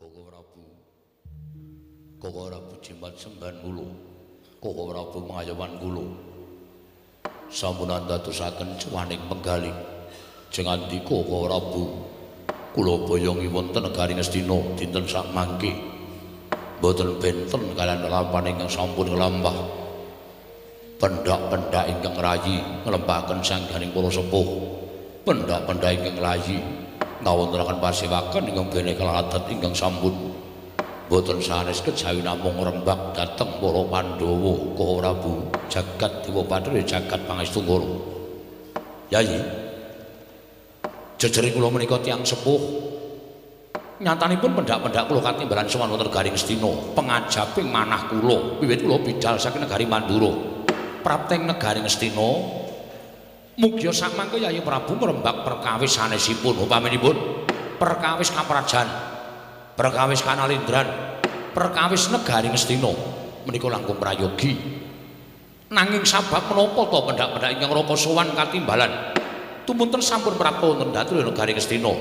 Koko Prabu, Koko Prabu Jimat Semban kula, Koko Prabu Mangayawan kula. Sampun dadosaken cuwaning penggalih. Jengandika Koko Prabu, kula boyongi wonten negari Ngastina dinten sak mangke. Boten benten kalian lampahan ingkang sampun nglambah. Pendak-pendak ingkang rayi nglempahaken sangganing para sepuh. Pendak-pendak ingkang rayi ngawontenaken pasewakan ingkang bene kaladat ingkang sampun boten sanes kejawi namung rembak dhateng para Pandhawa Koko Prabu jagat Dewa Bathara jagat pangestu kula. Yayi jejering kula menika tiyang sepuh nyatanipun pendak-pendak kula katimbalan sowan wonten negari Ngastina pengajaping manah kula wiwit kula bidhal saking negari Mandura prapteng negari Ngastina. Mugia samangke Yayi Prabu merembak perkawis sanesipun upaminipun perkawis kaprajan, perkawis kanalindran, perkawis negari Ngastina menika langkung prayogi. Nanging sabab menapa to pendak-pendak ingkang raka sowan katimbalan tumunten sampun prapta wonten dhateng negari Ngastina.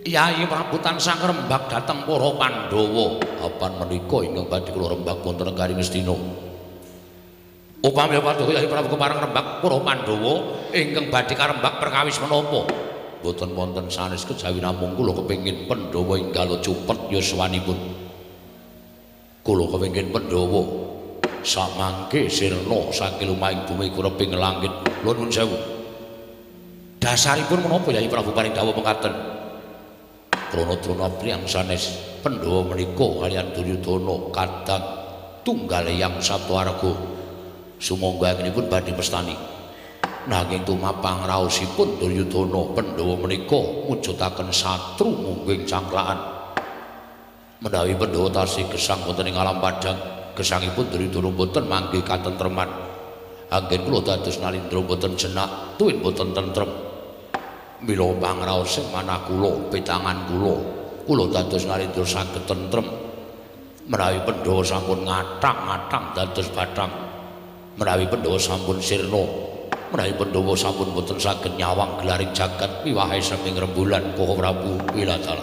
Yayi Prabu tansah ngrembak dhateng para Pandhawa apan menika ingkang badhe kula rembak wonten negari Ngastina. Upami Paduka Yayi Prabu kepareng rembak para Pandhawa ingkang badhe karembak perkawis menapa boten wonten sanes kejawi namung kula kepengin Pandhawa enggal cupet yuswanipun. Kula kepengin Pandhawa samangke sirna saking lumahing bumi kureping langit. Lho nuwun sewu. Dasaripun menapa Yayi Prabu paring dawuh mekaten? Krana priyang sanes Pandhawa menika kaliyan Duryudana kadang tunggal yang Sabtawarga. Sumangga anggenipun badhe mestani. Nanging tumapang raosipun Duryudana Pandhawa menika mujudaken satru mungging cangklaan. Menawi Pandhawa tasih gesang wonten ing alam padhang, gesangipun Duryudana boten manggih katentreman. Anggen kula dados Nalindra boten jenak, tuwin boten tentrem. Mila pangraosing manah kula, petangan kula dados Nalindra saged tentrem. Menawi Pandhawa sampun ngathang-ngathang dados bathang. Menawi Pandhawa sampun sirna, menawi Pandhawa sampun boten saged nyawang gelaring jagat wiwahe seming rembulan Koko Prabu Wilatala.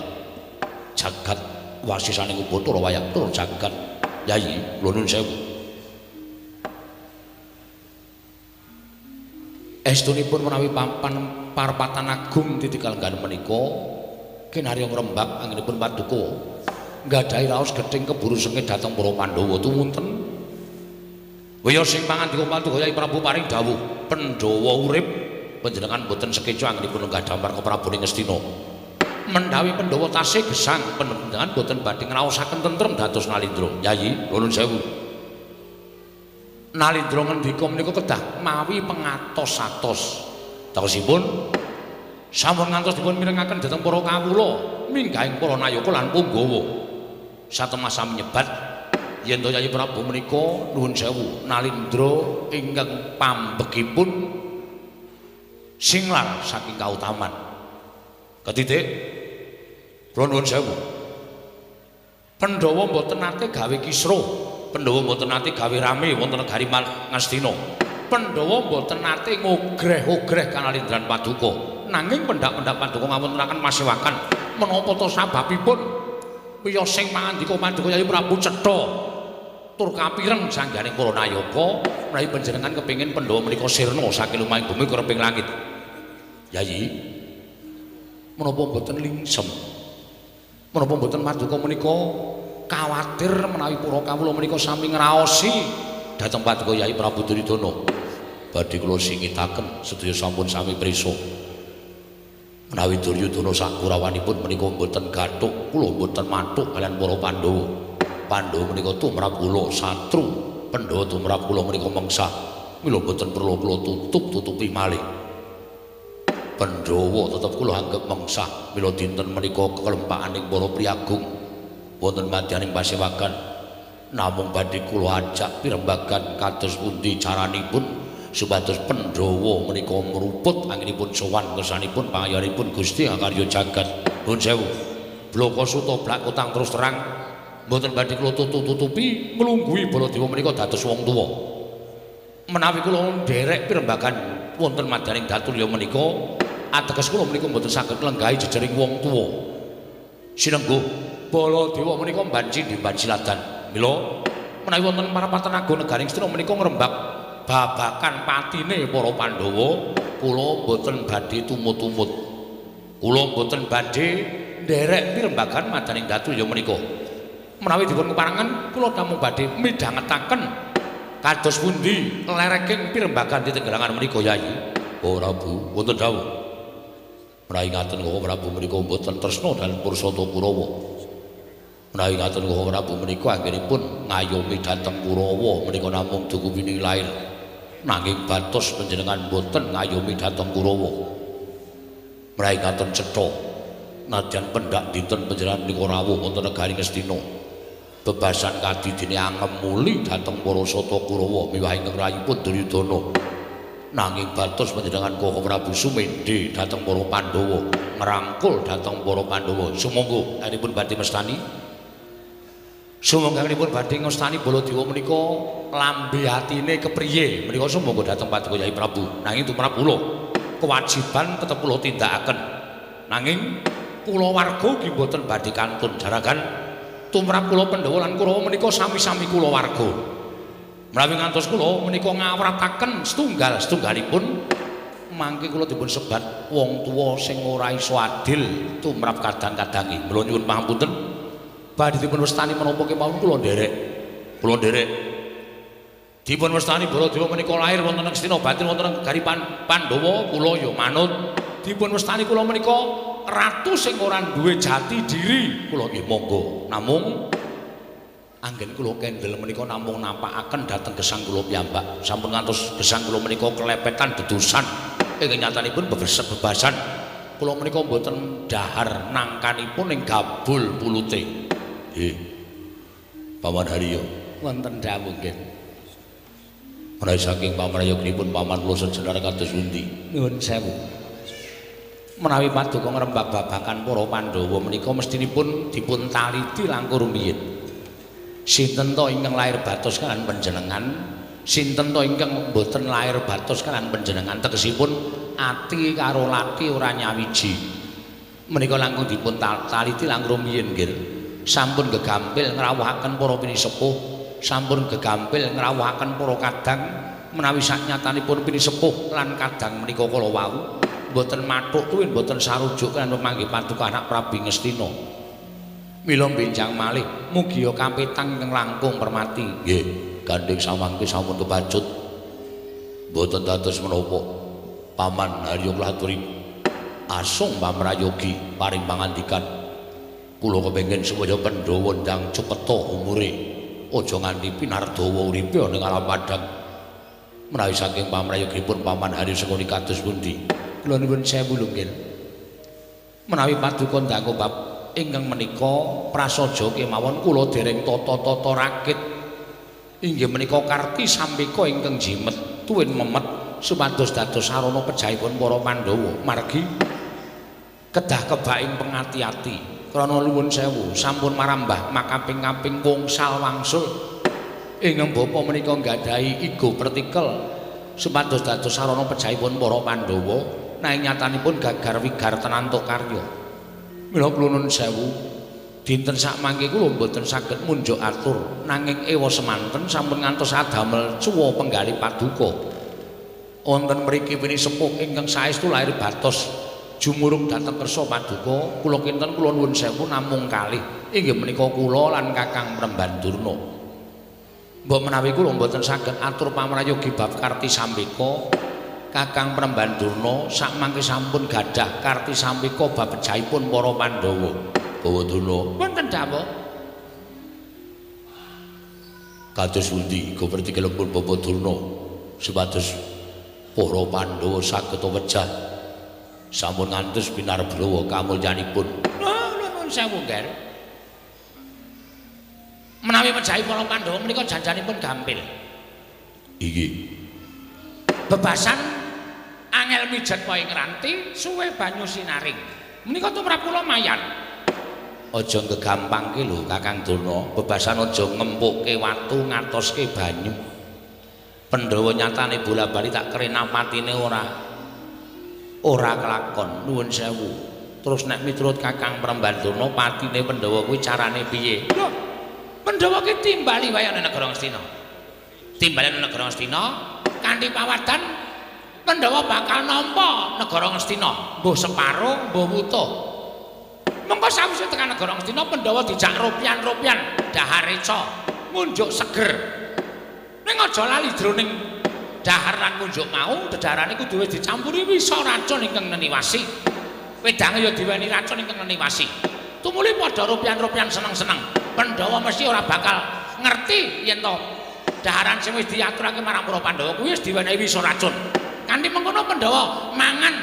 Jagat wasisaning Bathara wayang tur jagat. Yayi, kula nuwun sewu. Estunipun menawi papan parpatan agung titigal nggan menika kinarya ngrembak anggenipun Paduka nggadahi raos gething keburu sengit dhateng para Pandhawa tumunten. Waya sing pangandika Paduka Yayi Prabu paring dawuh Pandhawa urip panjenengan boten sekeca anggenipun lenggah dampar ke Prabu ning Ngastina. Menawi Pandhawa tasih gesang panjenengan boten badhe ngraosaken tentrem dados Nalindra. Yayi, nuwun sewu. Nalindra ngendika menika kedah mawi pengatos-atos. Takosipun sampun ngantos dipun mirengaken dhateng para kawula minggahing para nayaka lan punggawa. Satemasa menyebat yen to Yayi Prabu menika nuwun sewu Nalindra ingkang pambegipun singlar saking kautaman. Ketitik kula nuwun sewu. Pandhawa mboten nate gawe kisruh, Pandhawa mboten nate gawe rame wonten negari Ngastina. Pandhawa mboten nate ngogreh-ogreh kanalindran Paduka. Nanging pendak-pendak Paduka ngawontenaken pasewakan menapa to sababipun wiyosing pangandika Paduka Yayi Prabu cetha tur kapireng sangganing para nayaka menawi panjenengan kepengin Pandhawa menika sirna saking lumahing bumi kureping langit. Yayi, menapa boten lingsem? Menapa boten Paduka menika kuwatir menawi para kawula menika sami ngraosi dhateng Paduka Yayi Prabu Duryudana? Badhe kula singitaken sedaya sampun sami prisa. Menawi Duryudana sak kurawanipun menika boten gathuk, kula boten mathuk kaliyan para Pandhawa. Pandhawa menika tumrap kula satru, Pandhawa tumrap kula menika mengsah. Mila boten perlu kula tutupi malih. Pandhawa tetep kula anggep mengsah. Mila dinten menika kelempakaning para priyagung wonten madyaning pasewakan namung badhe kula ajak pirembagan kados pundi caranipun supados Pandhawa menika ngruput anggenipun sowan kersanipun pangayaranipun Gusti Akarya Jagat. Nuwun sewu. Bloko suta blak utang terus terang mboten badhe kula tutupi nglungguhi Baladewa menika dados wong tuwa. Menawi kula nderek pirembagan wonten madyaning Datulya menika ateges kula menika mboten saged nglenggahi jejering wong tuwa. Sinengguh Baladewa menika banci di Banciladan. Mila menawi wonten marapatan agung negaring Astina menika ngrembak babakan patine para Pandhawa, kula boten badhe tumut-tumut. Kula boten badhe nderek pirembagan madaning datu ya menika. Menawi dipun keparengan kula namung badhe midhangetaken kados pundi lereking pirembagan ditenggelangan menika Yayi. Prabu wonten dawuh. Menawi ngaten kula Prabu menika boten tresna dalem Pursata Kurawa. Menawi ngaten kula Prabu menika anggenipun ngayomi dhateng Kurawa menika namung dukuwining lair. Nanging batos panjenengan boten ngayomi dhateng Kurawa. Menawi ngaten cetha nadyan pendak dinten panjenengan menika rawuh wonten negaring Astina. Bebasan kadidine angem muli dhateng Pursata Kurawa miwah ingkang rayipun Duryudana. Nanging batos panjenengan kula Prabu sumendhe dhateng para Pandhawa, ngrangkul dhateng para Pandhawa. Sumangga anipun badhe mestani. Sumangga anipun badhe ngestani Baladewa menika lambe atine kepriye menika sumangga dhateng Paduka Yai Prabu. Nanging tumrap kula kewajiban tetep kula tindakaken. Nanging kula warga nggih boten badhe kantun jaragan tumrap kula Pandhawa lan Kurawa menika sami-sami kula warga. Menawi ngantos kula menika ngawrataken setunggalipun mangke kula dipun sebat wong tuwa sing ora iso adil tumrap kadang-kadange. Mula nyuwun pangapunten badhe dipun wastani menapa kemawon kula nderek. Kula nderek. Dipun wastani Baladewa menika lair wonten ing Astina batin wonten ing negari Pandhawa, kula ya manut. Dipun wastani kula menika ratu sing ora duwe jati diri, kula nggih monggo. Namung anggen kula kendel menika namung nampakaken dhateng gesang kula piyambak. Sampun ngantos gesang kula menika kelepetan dedosan. Ing nyatanipun bebasan kula menika mboten dahar nangkanipun ing gabul pulute. Nggih. Paman Haryo wonten dawuh nggih. Menawi saking pamrayognipun paman kula sejenar kados pundi? Nuwun sewu. Menawi paduka ngrembak babakan para Pandhawa menika mestinipun dipun taliti langkung rumiyin. Sinten to ingkang lair batos kaliyan panjenengan, sinten to ingkang boten lair batos kaliyan panjenengan, tegesipun ati karo lati ora nyawiji. Menika langkung dipun taliti langkung rumiyin nggih. Sampun gegampil ngrawuhaken para pinisepuh, sampun gegampil ngrawuhaken para kadang menawi saknyatanipun pinisepuh lan kadang menika kala wau boten mathuk tuwin boten sarujuk kan pemanggih paduka anak Prabu Ngastina. Mila benjang malih mugi ya kapitang ingkang langkung permati. Nggih, gandeng samangke sampun kebacut. Boten dados menapa. Paman Haryo Klaturi asung pamrayogi paring pangandikan. Kula kepengin supaya Pandhawa ndang cepeta umure. Aja nganti pinardawa uripe ning alam padang. Menawi saking pamrayogipun Paman Haryo sekuni kados pundi? Kula nuwun sewu nggih. Menawi paduka ndang bab ingkang menika prasaja kemawon kula dereng tata-tata rakit. Inggih menika karti sampika ingkang jimet tuwin memet supados dados sarana pejahipun para Pandhawa margi kedah kebaing pengati-ati. Krana nuwun sewu sampun marambah makaping-kaping wungsal wangsul ingkang bapa menika nggadahi igo partikel supados dados sarana pejahipun para Pandhawa nanging nyatanipun gagar wigar tenantuk karya. Mila kula nuwun sewu dinten sakmangke kula mboten saged munjuk atur nanging ewa semanten sampun ngantos adamel cuwa penggalih paduka. Wonten mriki pinisepuh ingkang saestu lair batos jumurung dhateng kersa paduka, kula kinten kula nuwun sewu namung kalih. Inggih menika kula lan Kakang Prembandurna. Mbok menawi kula mboten saged atur pamrayogi bab karti sambika, Kakang Prembandurna sakmangke sampun gadah karti sambika bab pejahipun para Pandhawa. Bawadurna wonten dawuh. Kados pundi gumerti kelempun Bawadurna supados para Pandhawa saged wejah sampun ngantos pinarbrawa kamulyanipun. Nuwun sewu nggih. Menawi mejahi para Pandhawa menika janjanipun gampil. Iki. Bebasan angel mijet poe ngranti suwe banyu sinaring. Menika tumrap kula mayan. Aja gegampangke lho Kakang Durna, bebasan aja ngempukke watu ngatoske banyu. Pandhawa nyatane bola-bali tak kerenapatine ora kelakon. Nuwun sewu. Terus nek miturut Kakang Prambardana patine Pandhawa kuwi carane piye? Lho, Pandhawa ki timbali wayane negara Ngastina. Timbali negara Ngastina kanthi pawadan Pandhawa bakal nampa negara Ngastina, mbuh separo, mbuh wutuh. Mengko sawise tekan negara Ngastina Pandhawa dijak rupian-rupian dahareca, munjuk seger. Ning aja lali jroning dahar lan munjuk mau, dedarane kudu wis dicampuri wisa racun ingkang neniwasi. Wedange ya diweni racun ingkang neniwasi. Tumuli padha rupian-rupian seneng-seneng. Pandhawa mesti ora bakal ngerti yen to daharan sing wis diaturake marang para Pandhawa kuwi wis diwenehi wisa racun. Kanthi mengkono Pandhawa mangan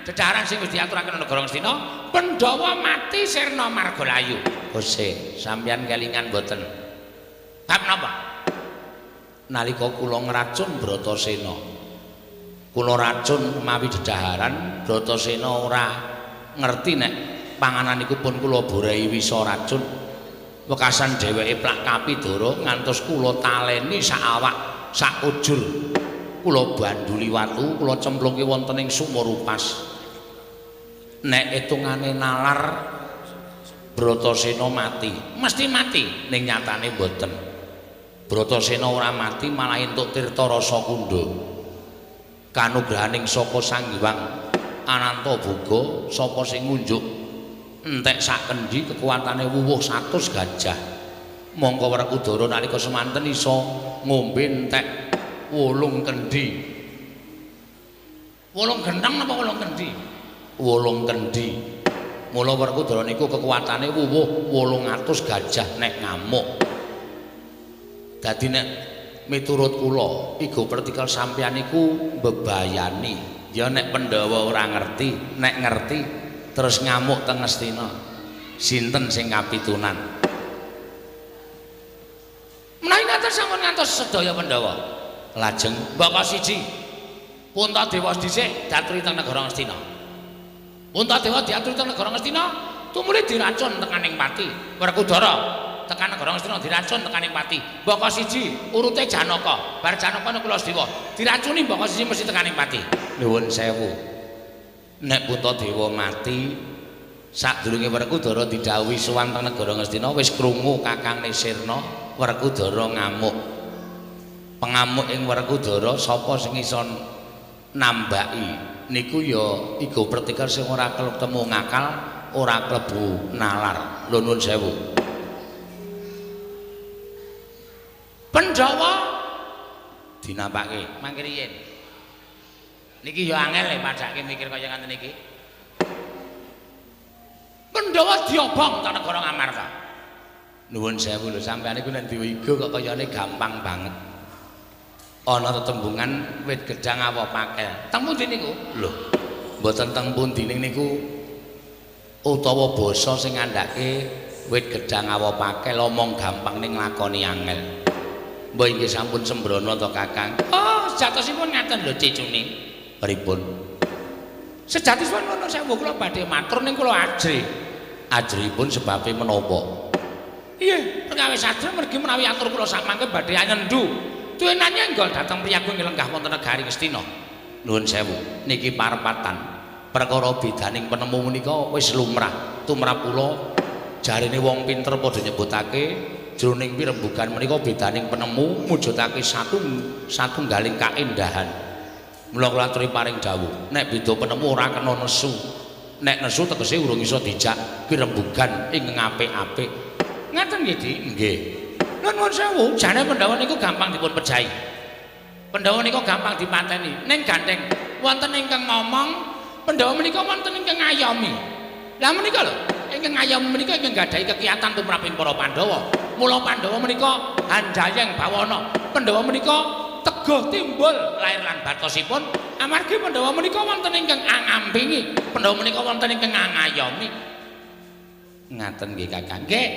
dedaran sing wis diaturake nang negara Ngastina, Pandhawa mati sirna Margalayu. Gusti, sampeyan kelingan mboten? Bab napa? Nalika kula ngracun Bratasena. Kula racun mawi dedaharan, Bratasena ora ngerti nek panganan iku pun kula borehi wisa racun. Wekasan dheweke plak kapidara ngantos kula taleni sak awak, sak ujur. Kula banduli watu, kula cemplungke wonten ing sumur upas. Nek hitungane nalar Bratasena mati, mesti mati, ning nyatane mboten. Bratasena ora mati malah entuk tirta rasa kundha. Kanugrahaning saka Sang Hyang Ananta Boga, sapa sing ngunjuk entek sak kendi kekuatane wuwuh 100 gajah. Mongko Werkudara nalika semanten iso ngombe entek 8 kendi. 8 gendang napa 8 kendi? 8 kendi. Mula Werkudara niku kekuatane wuwuh 800 gajah nek ngamuk. Dadi nek miturut kula iga pertikal sampeyan iku mbebayani. Ya nek Pandhawa ora ngerti, nek ngerti terus ngamuk teng Ngastina. Sinten sing kapitunan? Menawi ngaten sampun ngantos sedaya Pandhawa. Lajeng Mbaka siji Puntadewa dhisik diaturi teng negara Ngastina. Puntadewa diaturi teng negara Ngastina, tumuli diracun tekaning pati. Werkudara tekan negara Ngastina diracun tekaning pati. Mbaka siji urute Janaka. Bar Janaka niku Kulasedewa diracuni Mbaka siji mesti tekaning pati. Nuwun sewu. Nek Puntadewa mati sadurunge Werkudara didhawuhi sowan teng negara Ngastina wis krungu Kakang Nisirna Werkudara ngamuk. Pengamuk ing Werkudara sapa sing iso nambaki niku ya iga pertikal sing ora ketemu ngakal, ora klebu nalar. Lho nuwun sewu. Pandhawa dinampake mangke riyen. Niki ya angel padake mikir kaya ngaten iki. Pandhawa diobong ta negara Ngamarta. Nuwun sewu lho sampeyan iku nek diwigo kok kayane gampang banget. Ana tetembungan wit gedhang awa pakel. Teng pundi niku? Lho, mboten teng pundi niku utawa basa sing ngandhake wit gedhang awa pakel omong gampang ning nglakoni angel. Mbah inggih sampun sembrono to Kakang. Oh, sejatosipun ngaten lho cicune. Pripun? Sejatosipun ngono sewu kula badhe matur ning kula ajri. Ajripun sebabe menapa? Iya, perkawis ajri mergi menawi atur kula sak mangke badhe nyendu. Tuwenan nyenggol dhateng priyagung lenggah wonten negari Ngastina. Nuwun sewu, niki parepatan. Perkara bidaning penemu menika wis lumrah. Tumrap kula jarine wong pinter padha nyebutake jroning pirembugan menika bidaning penemu mujudake satunggaling kaendahan. Mula kula aturi paring dawuh, nek beda penemu ora kena nesu. Nek nesu tegese urung iso dijak pirembugan ing apik-apik. Ngaten nggih, Dik? Nggih. Nuwun sewu, jane Pandhawa niku gampang dipun pejahi. Pandhawa niku gampang dipateni. Ning gandeng wonten ingkang ngomong, Pandhawa menika wonten ingkang ngayomi. Lah menika lho, ingkang ngayomi menika ingkang gadahi kekiyatan tumraping para Pandhawa. Mula Pandhawa menika handayeng bawana. Pandhawa menika teguh timbul lair lan batosipun amargi Pandhawa menika wonten ingkang angampingi. Pandhawa menika wonten ingkang ngayomi. Ngaten nggih Kakang. Nggih.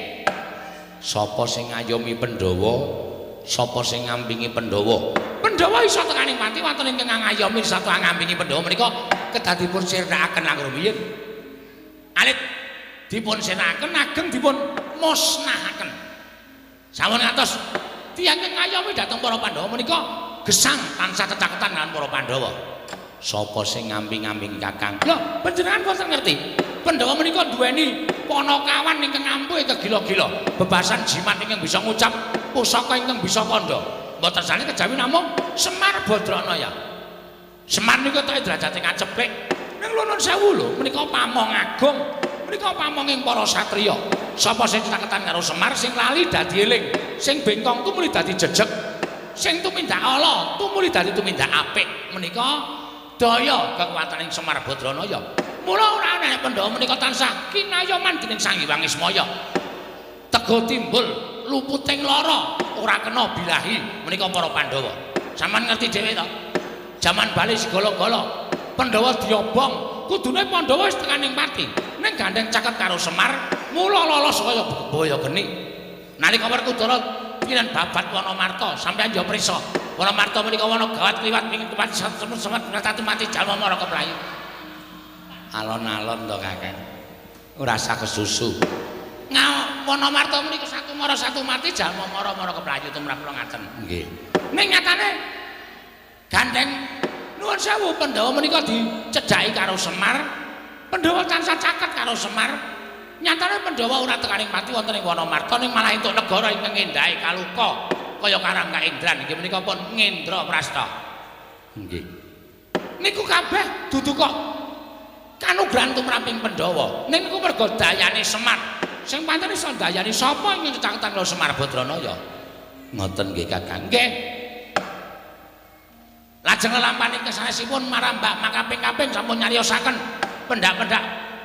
Sapa sing ngayomi Pandhawa, sapa sing ngampingi Pandhawa? Pandhawa iso tekaning pati wonten ingkang ngayomi sarta ngampingi Pandhawa menika kedah dipun sirnakaken langkung rumiyin. Alit dipun sirnakaken ageng dipun musnahaken. Sampun ngantos tiyang kang ngayomi dhateng para Pandhawa menika gesang tansah cecaketan kaliyan para Pandhawa. Sapa sing ngamping-ngamping Kakang? Lho, panjenengan boten ngerti. Pandhawa menika duweni Panakawan ingkang ampuh kegila-gila. Bebasan jimat ingkang bisa ngucap, pusaka ingkang bisa kandha. Mboten sane kejawi namung Semar Badranaya. Semar niku tok derajate kaceplik. Ning nuwun sewu lho, menika pamong agung. Menika pamonging para satriya. Sapa sing caketan karo Semar sing lali dadi eling, sing bengkong tumuli dadi jejeg, sing tumindak ala tumuli dadi tumindak apik. Menika daya kekuwataning Semar Badranaya. Mula ora ana Pandhawa menika tansah kinayoman dening Sang Hyang Ismaya. Tego timbul luputing lara ora kena bilahi menika para Pandhawa. Saman ngerti dhewe to. Jaman bali segala-gala Pandhawa diobong, kudune Pandhawa wis tekaning pati. Ning gandeng caket karo Semar, mula lolos kaya baya geni. Nalika Werkudara piran babat Wanamarta, sampeyan ya prisa. Wanamarta menika wana gawat liwat pingin kepati semut-semut ngatati mati jalma mara keplayu. Alon-alon to Kakang. Ora usah kesusu. Wanamarta menika satu mara satu mati jalma mara keplayu tumrap kula ngaten. Nggih. Ning nyatane gandeng nuwun sewu Pandhawa menika dicedhaki karo Semar. Pandhawa tansah caket karo Semar. Nyatane Pandhawa ora tekaning mati wonten ing Wanamarta ning malah entuk negara ingkang endahe kaluka kaya Karang Kaendran nggih menika pun Ngendra Prasta. Nggih. Niku kabeh dudu kok kanugrahan tumraping Pandhawa. Ning niku merga dayane Semar. Sing pancen iso dayani sapa ingkang caketan karo Semar Badranaya? Ngoten nggih Kakang. Nggih. Lajeng lelampaning kesanesipun marambah makaping-kaping sampun nyariosaken pendak-pendak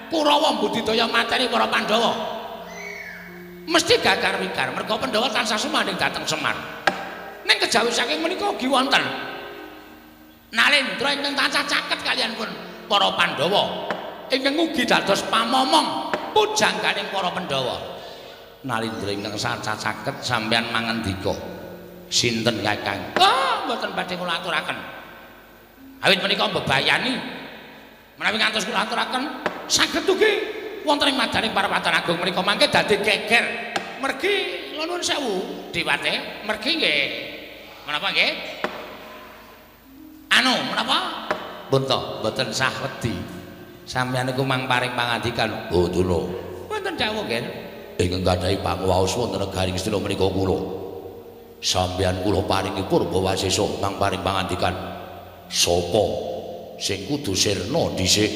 Kurawa budidaya materi para Pandhawa. Mesti gagar wigar merga Pandhawa tansah sumandhing dhateng Semar. Ning kejawi saking menika ugi wonten Nalendra ingkang tansah caket kaliyan pun para Pandhawa ingkang ugi dados pamomong pujangganing para Pandhawa. Nalendra ingkang tansah caket sampeyan mangandika. Sinten Kakang? Oh, mboten badhe kula aturaken. Awit menika mbebayani menawi ngantos kula aturaken saged ugi wonten ing madaning Parawatan Agung menika mangke dadi geger. Mergi nuwun sewu Dewate, mergi nggih. Menapa nggih? Anu, menapa? Pun to, mboten sah wedi. Sampeyan niku mang paring pangandikan, "Oh, Duna." Wonten dawuh nggih. Ingkang gadhahi panguwaos wonten negari Ngastina menika kula. Sampeyan kula paringi purba wasesa mang paring pangandikan sapa sing kudu sirna dhisik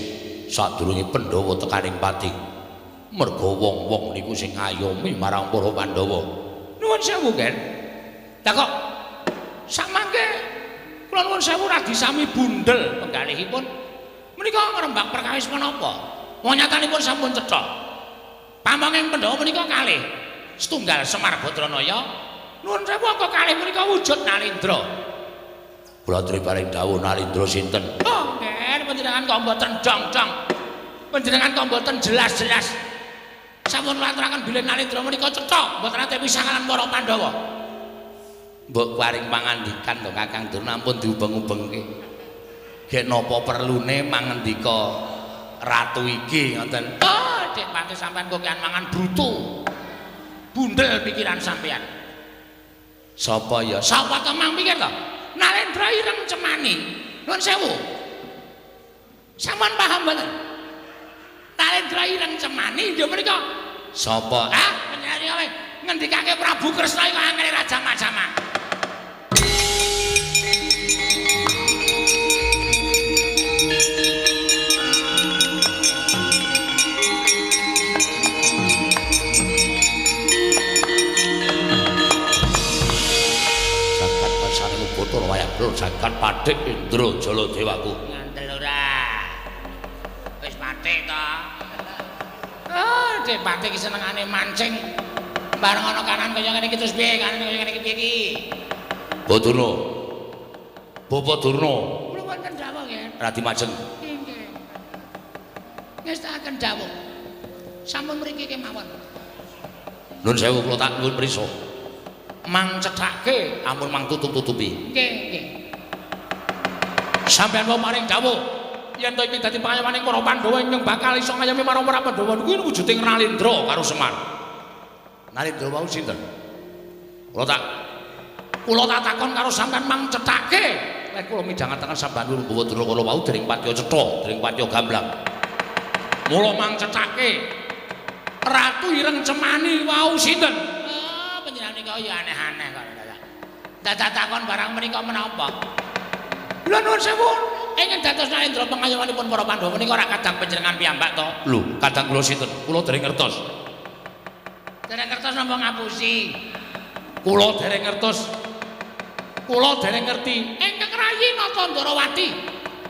sadurunge Pandhawa tekaning pati. Merga wong-wong niku sing ngayomi marang para Pandhawa. Nuwun sewu, Ken. Lah kok samangke kula nuwun sewu radi sami bundel penggalihipun. Menika ngrembak perkawis menapa? Wong nyatanipun sampun cetha. Pamonging Pandhawa menika kalih. Setunggal Semar Badranaya. Nuwun sewu kok kalih menika wujud Nalendra. Kula aturi paring dawuh Nalendra sinten? Oh, nggih, panjenengan kok mboten dong-dong. Panjenengan kok mboten jelas-jelas. Sampun aturaken bilih Nalendra menika cetha, mboten ate pisah kaliyan para Pandhawa. Mbok paring pangandikan to Kakang Durna ampun diubeng-ubengke. Gek napa perlune mangendika ratu iki ngoten. Oh, Dik Pati sampean kok kian mangan brutu. Bundel pikiran sampean. Sapa ya? Sapa to mang pikir to? Nalendra ireng cemani. Nuwun sewu. Sampun paham mboten? Nalendra ireng cemani nggih menika sapa? Ah, penyari kowe ngendikake Prabu Kresna kok angel Raja Majama. Tur wayah blur jagat Pathik Indra Jala Dewaku. Ngantel ora. Wis pathik to. Oh, Dik Pati ki senengane mancing. Bareng ana kanan kaya ngene iki terus piye? Kanan kaya ngene iki piye iki? Badurna. Bapak Durna. Kula wonten dawuh nggih. Radi Majeng. Nggih. Ngestakaken dawuh. Sampun mriki kemawon. Nuwun sewu kula tak nuwun prisa. Mang cedhake ampun mang tutup-tutupi. Nggih, nggih. Sampeyan wau maring dawuh yen to iki dadi pangayomaning para Pandhawa ingkang bakal iso ngayomi marang para Pandhawa niku wujuding Nalendra karo Semar. Nalendra wau sinten? Kula tak takon karo sampeyan mang cedhake. Lek kula midhangaken sampeyan Bawadura kala wau dening Patya Cetha, dening Patya Gamblang. mula mangcethake Ratu Ireng Cemani wau sinten? Oh, panjenengan nika ya aneh-aneh kok. Dadak takon barang menika menapa? Lha nuwun sewu, ingin dados Narendra pengayomanipun para Pandhawa menika ora kadang panjenengan piyambak to? Lho, kadang kula sinten? Kula dereng ngertos. Dereng ngertos napa ngapusi? Kula dereng ngertos. Kula dereng ngerti. Ingkang rayi nata Ndarawati.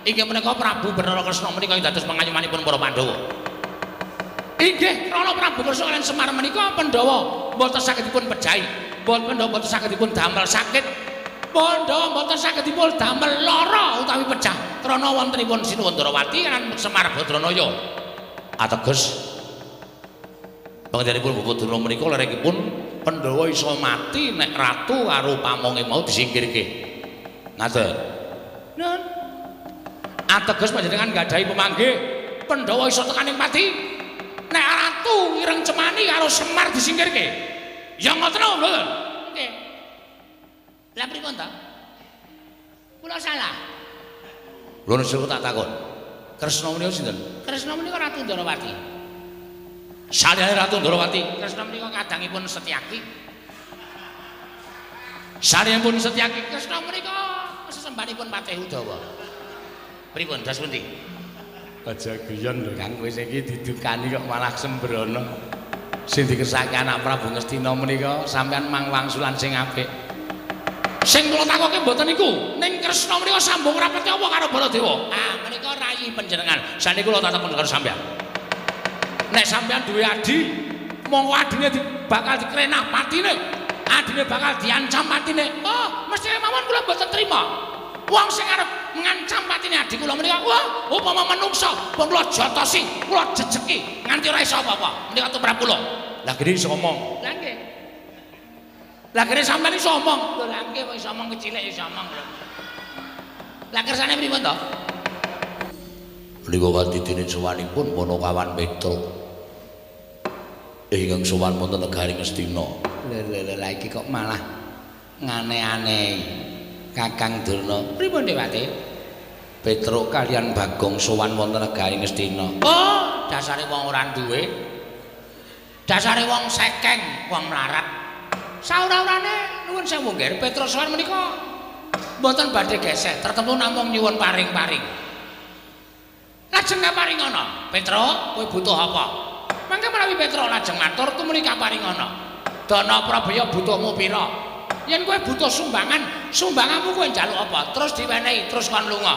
Inggih menika Prabu Bathara Kresna menika dados pengayomanipun para Pandhawa. Inggih, krana Prabu Kresna lan Semar menika Pandhawa mboten saged dipun pejahi, Pandhawa mboten saged dipun damel sakit, Pandhawa mboten saged dipun damel lara utawi pejah krana wontenipun Sinuwun Ndarawati lan Semar Badranaya. Ateges panjenenganipun Bapak Durna menika lerekipun Pandhawa iso mati nek ratu karo pamonge mau disingkirke. Ngaten. Nun. Ateges panjenengan gadahi pemanggih Pandhawa iso tekaning mati. Nek Ratu Ireng Cemani karo Semar disingkirke. Ya ngoten lho. Nggih. Lah pripun to? Kula salah. Lho nek tak takon. Kresna menika sinten? Kresna menika Ratu Ndarawati. Saliyane Ratu Ndarawati, Kresna menika kadangipun Setyaki. Saliyanipun Setyaki, Kresna menika sesembahanipun Patih Udawa. Pripun das pundi? Aja guyon lho Kang, kowe iki didukani kok malah sembrono. Sing dikersake anak Prabu Ngastina menika sampean mangwangsulan sing apik. Sing kula takoke mboten niku, ning Kresna menika sambung rapete apa karo Baladewa? Ah, menika rayi panjenengan. Saniki kula takon karo sampean. Nek sampean duwe adi, monggo adine bakal dikrenah patine. Adine bakal diancam patine. Oh, mesti mawon kula mboten trima. Wong sing arep ngancam patine adi kula menika, wah, upama manungsa, pun kula jotosi, kula jejeki nganti ora iso apa-apa. Menika tumrap kula. Lah gede iso omong. Lah nggih. Lah gede sampean iso omong. Lho lah nggih kok iso omong kecilik iso omong. Lah kersane pripun to? Menika kanthi dene sowanipun Panakawan Petruk. Ingkang sowan wonten negari Ngastina. Lah iki kok malah ngane-aneh. Kakang Durna. Pripun Dewate? Petruk kalian Bagong sowan wonten negari Ngastina. Oh, dasare wong ora duwe. Dasare wong sekeng, wong melarat. Saura-urane nuwun sewu nggih, Petruk sowan menika mboten badhe gesek, tertentu namung nyuwun paring-paring. Lajeng kaparingana, Petruk, kowe butuh apa? Mangke menawi Petruk lajeng matur tumuli kaparingana. Dana Prabaya butuhmu pira? Yen kowe butuh sumbangan, sumbanganmu kowe njaluk apa? Terus diwenehi, terus kon lunga.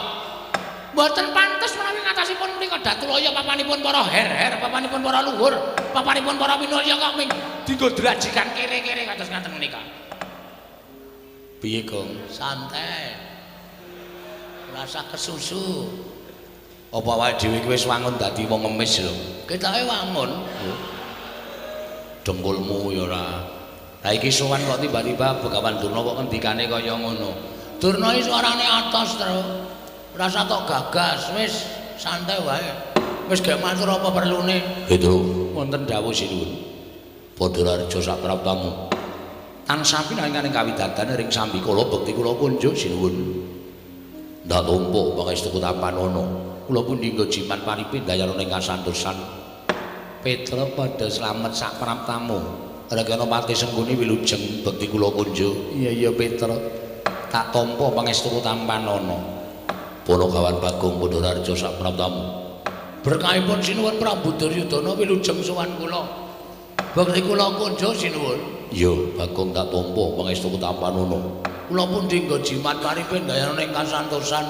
Mboten pantes menawi ngatasipun menika Datulaya papanipun para her-her, papanipun para luhur, papanipun para winulya kok ming dienggo drajikan kere-kere kados ngaten menika. Piye, Gong? Santai. Rasa kesusu. Apa wae dhewe iki wis wangun dadi wong ngemis lho. Ketoke wangun. Dengkulmu ya ora. Lah iki sowan kok tiba-tiba Begawan Durna kok ngendikane kaya ngono. Durna iki suarane atos terus. Ora usah tok gagas, wis santai wae. Wis gak matur apa perlune. Gitu. Wonten dawuh sinuwun. Padhararja sak praptamu. Tansah pinanganing kawidadan ring sambikala bekti kula kunjuk sinuwun. Ndak tampa pangestu Tampanono. Kula pun dinggo jimat paripin dayana ning kasantosan. Petruk padha slamet sak praptamu. Regana Pati Sengguni wilujeng bekti kula kunjuk. Iya Petruk. Tak tampa pangestu Tampanono. Panakawan Bagong Padhararja sak praptamu. Berkahipun sinuwun Prabu Duryudana wilujeng sowan kula. Bekti kula kunjuk sinuwun. Iya, Bagong tak tampa pangestu Tampanono. Kula pun dinggo jimat paripin dayana ning kasantosan.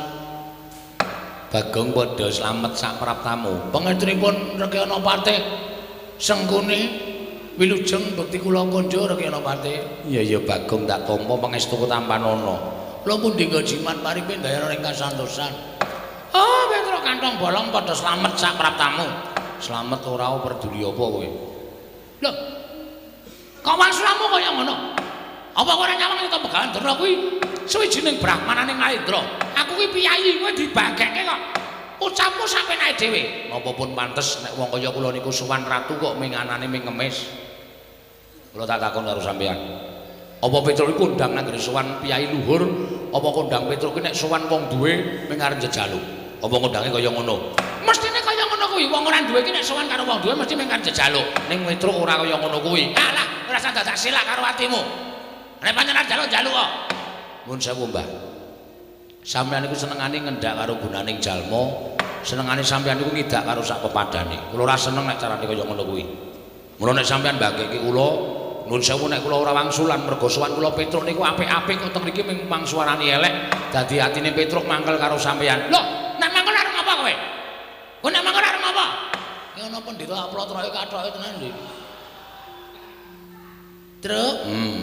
Bagong padha slamet sak praptamu. Pangestripun Rekyana Pati Sengguni wilujeng bekti kula kunjuk Rekyana Pati. Iya Bagong tak tampa pangestu Tampanono. Kula pun dinggo jimat paripin dayana ing kasantosan. Oh, Petruk kantong bolong padha slamet sak praptamu. Slamet ora peduli apa kowe. Lho. Kok maksudmu kaya ngono? Apa kowe ora nyawang to Begawan Durna kuwi suwijining brahmananing Narendra. Aku ki piyayi kowe dibagekke kok. Ucapmu sampeyan dhewe. Napa pun pantes nek wong kaya kula niku sowan ratu kok minganane ming ngemis. Kula tak takon karo sampeyan. Apa Petruk iku kondang nang sowan piyayi luhur, apa kondang Petruk ki nek sowan wong duwe ming arep jejaluk. Apa kondange kaya ngono? Mestine kaya ngono kuwi wong ora duwe iki nek sowan karo wong duwe mesti mengkan jejaluk. Ning Petruk ora kaya ngono kuwi. Alah, ora usah dadak silak karo atimu. Nek pancen jaluk-jaluk kok. Mun sewu, Mbah. Sampeyan iku senengane ngendhak karo gunaning jalma, senengane sampeyan iku ngidak karo sak pepadane. Kula ora seneng nek carane kaya ngono kuwi. Mula nek sampeyan mbageke kula, nuwun sewu nek kula ora wangsulan mergo sowan kula Petruk niku apik-apik kok teng mriki memang suarane elek, dadi atine Petruk mangkel karo sampeyan. Lho, nek mangkel arep apa kowe? Kowe nek mangkel arep apa? Ya ana pendhita aplotroke kathoke tenan lho. Truk,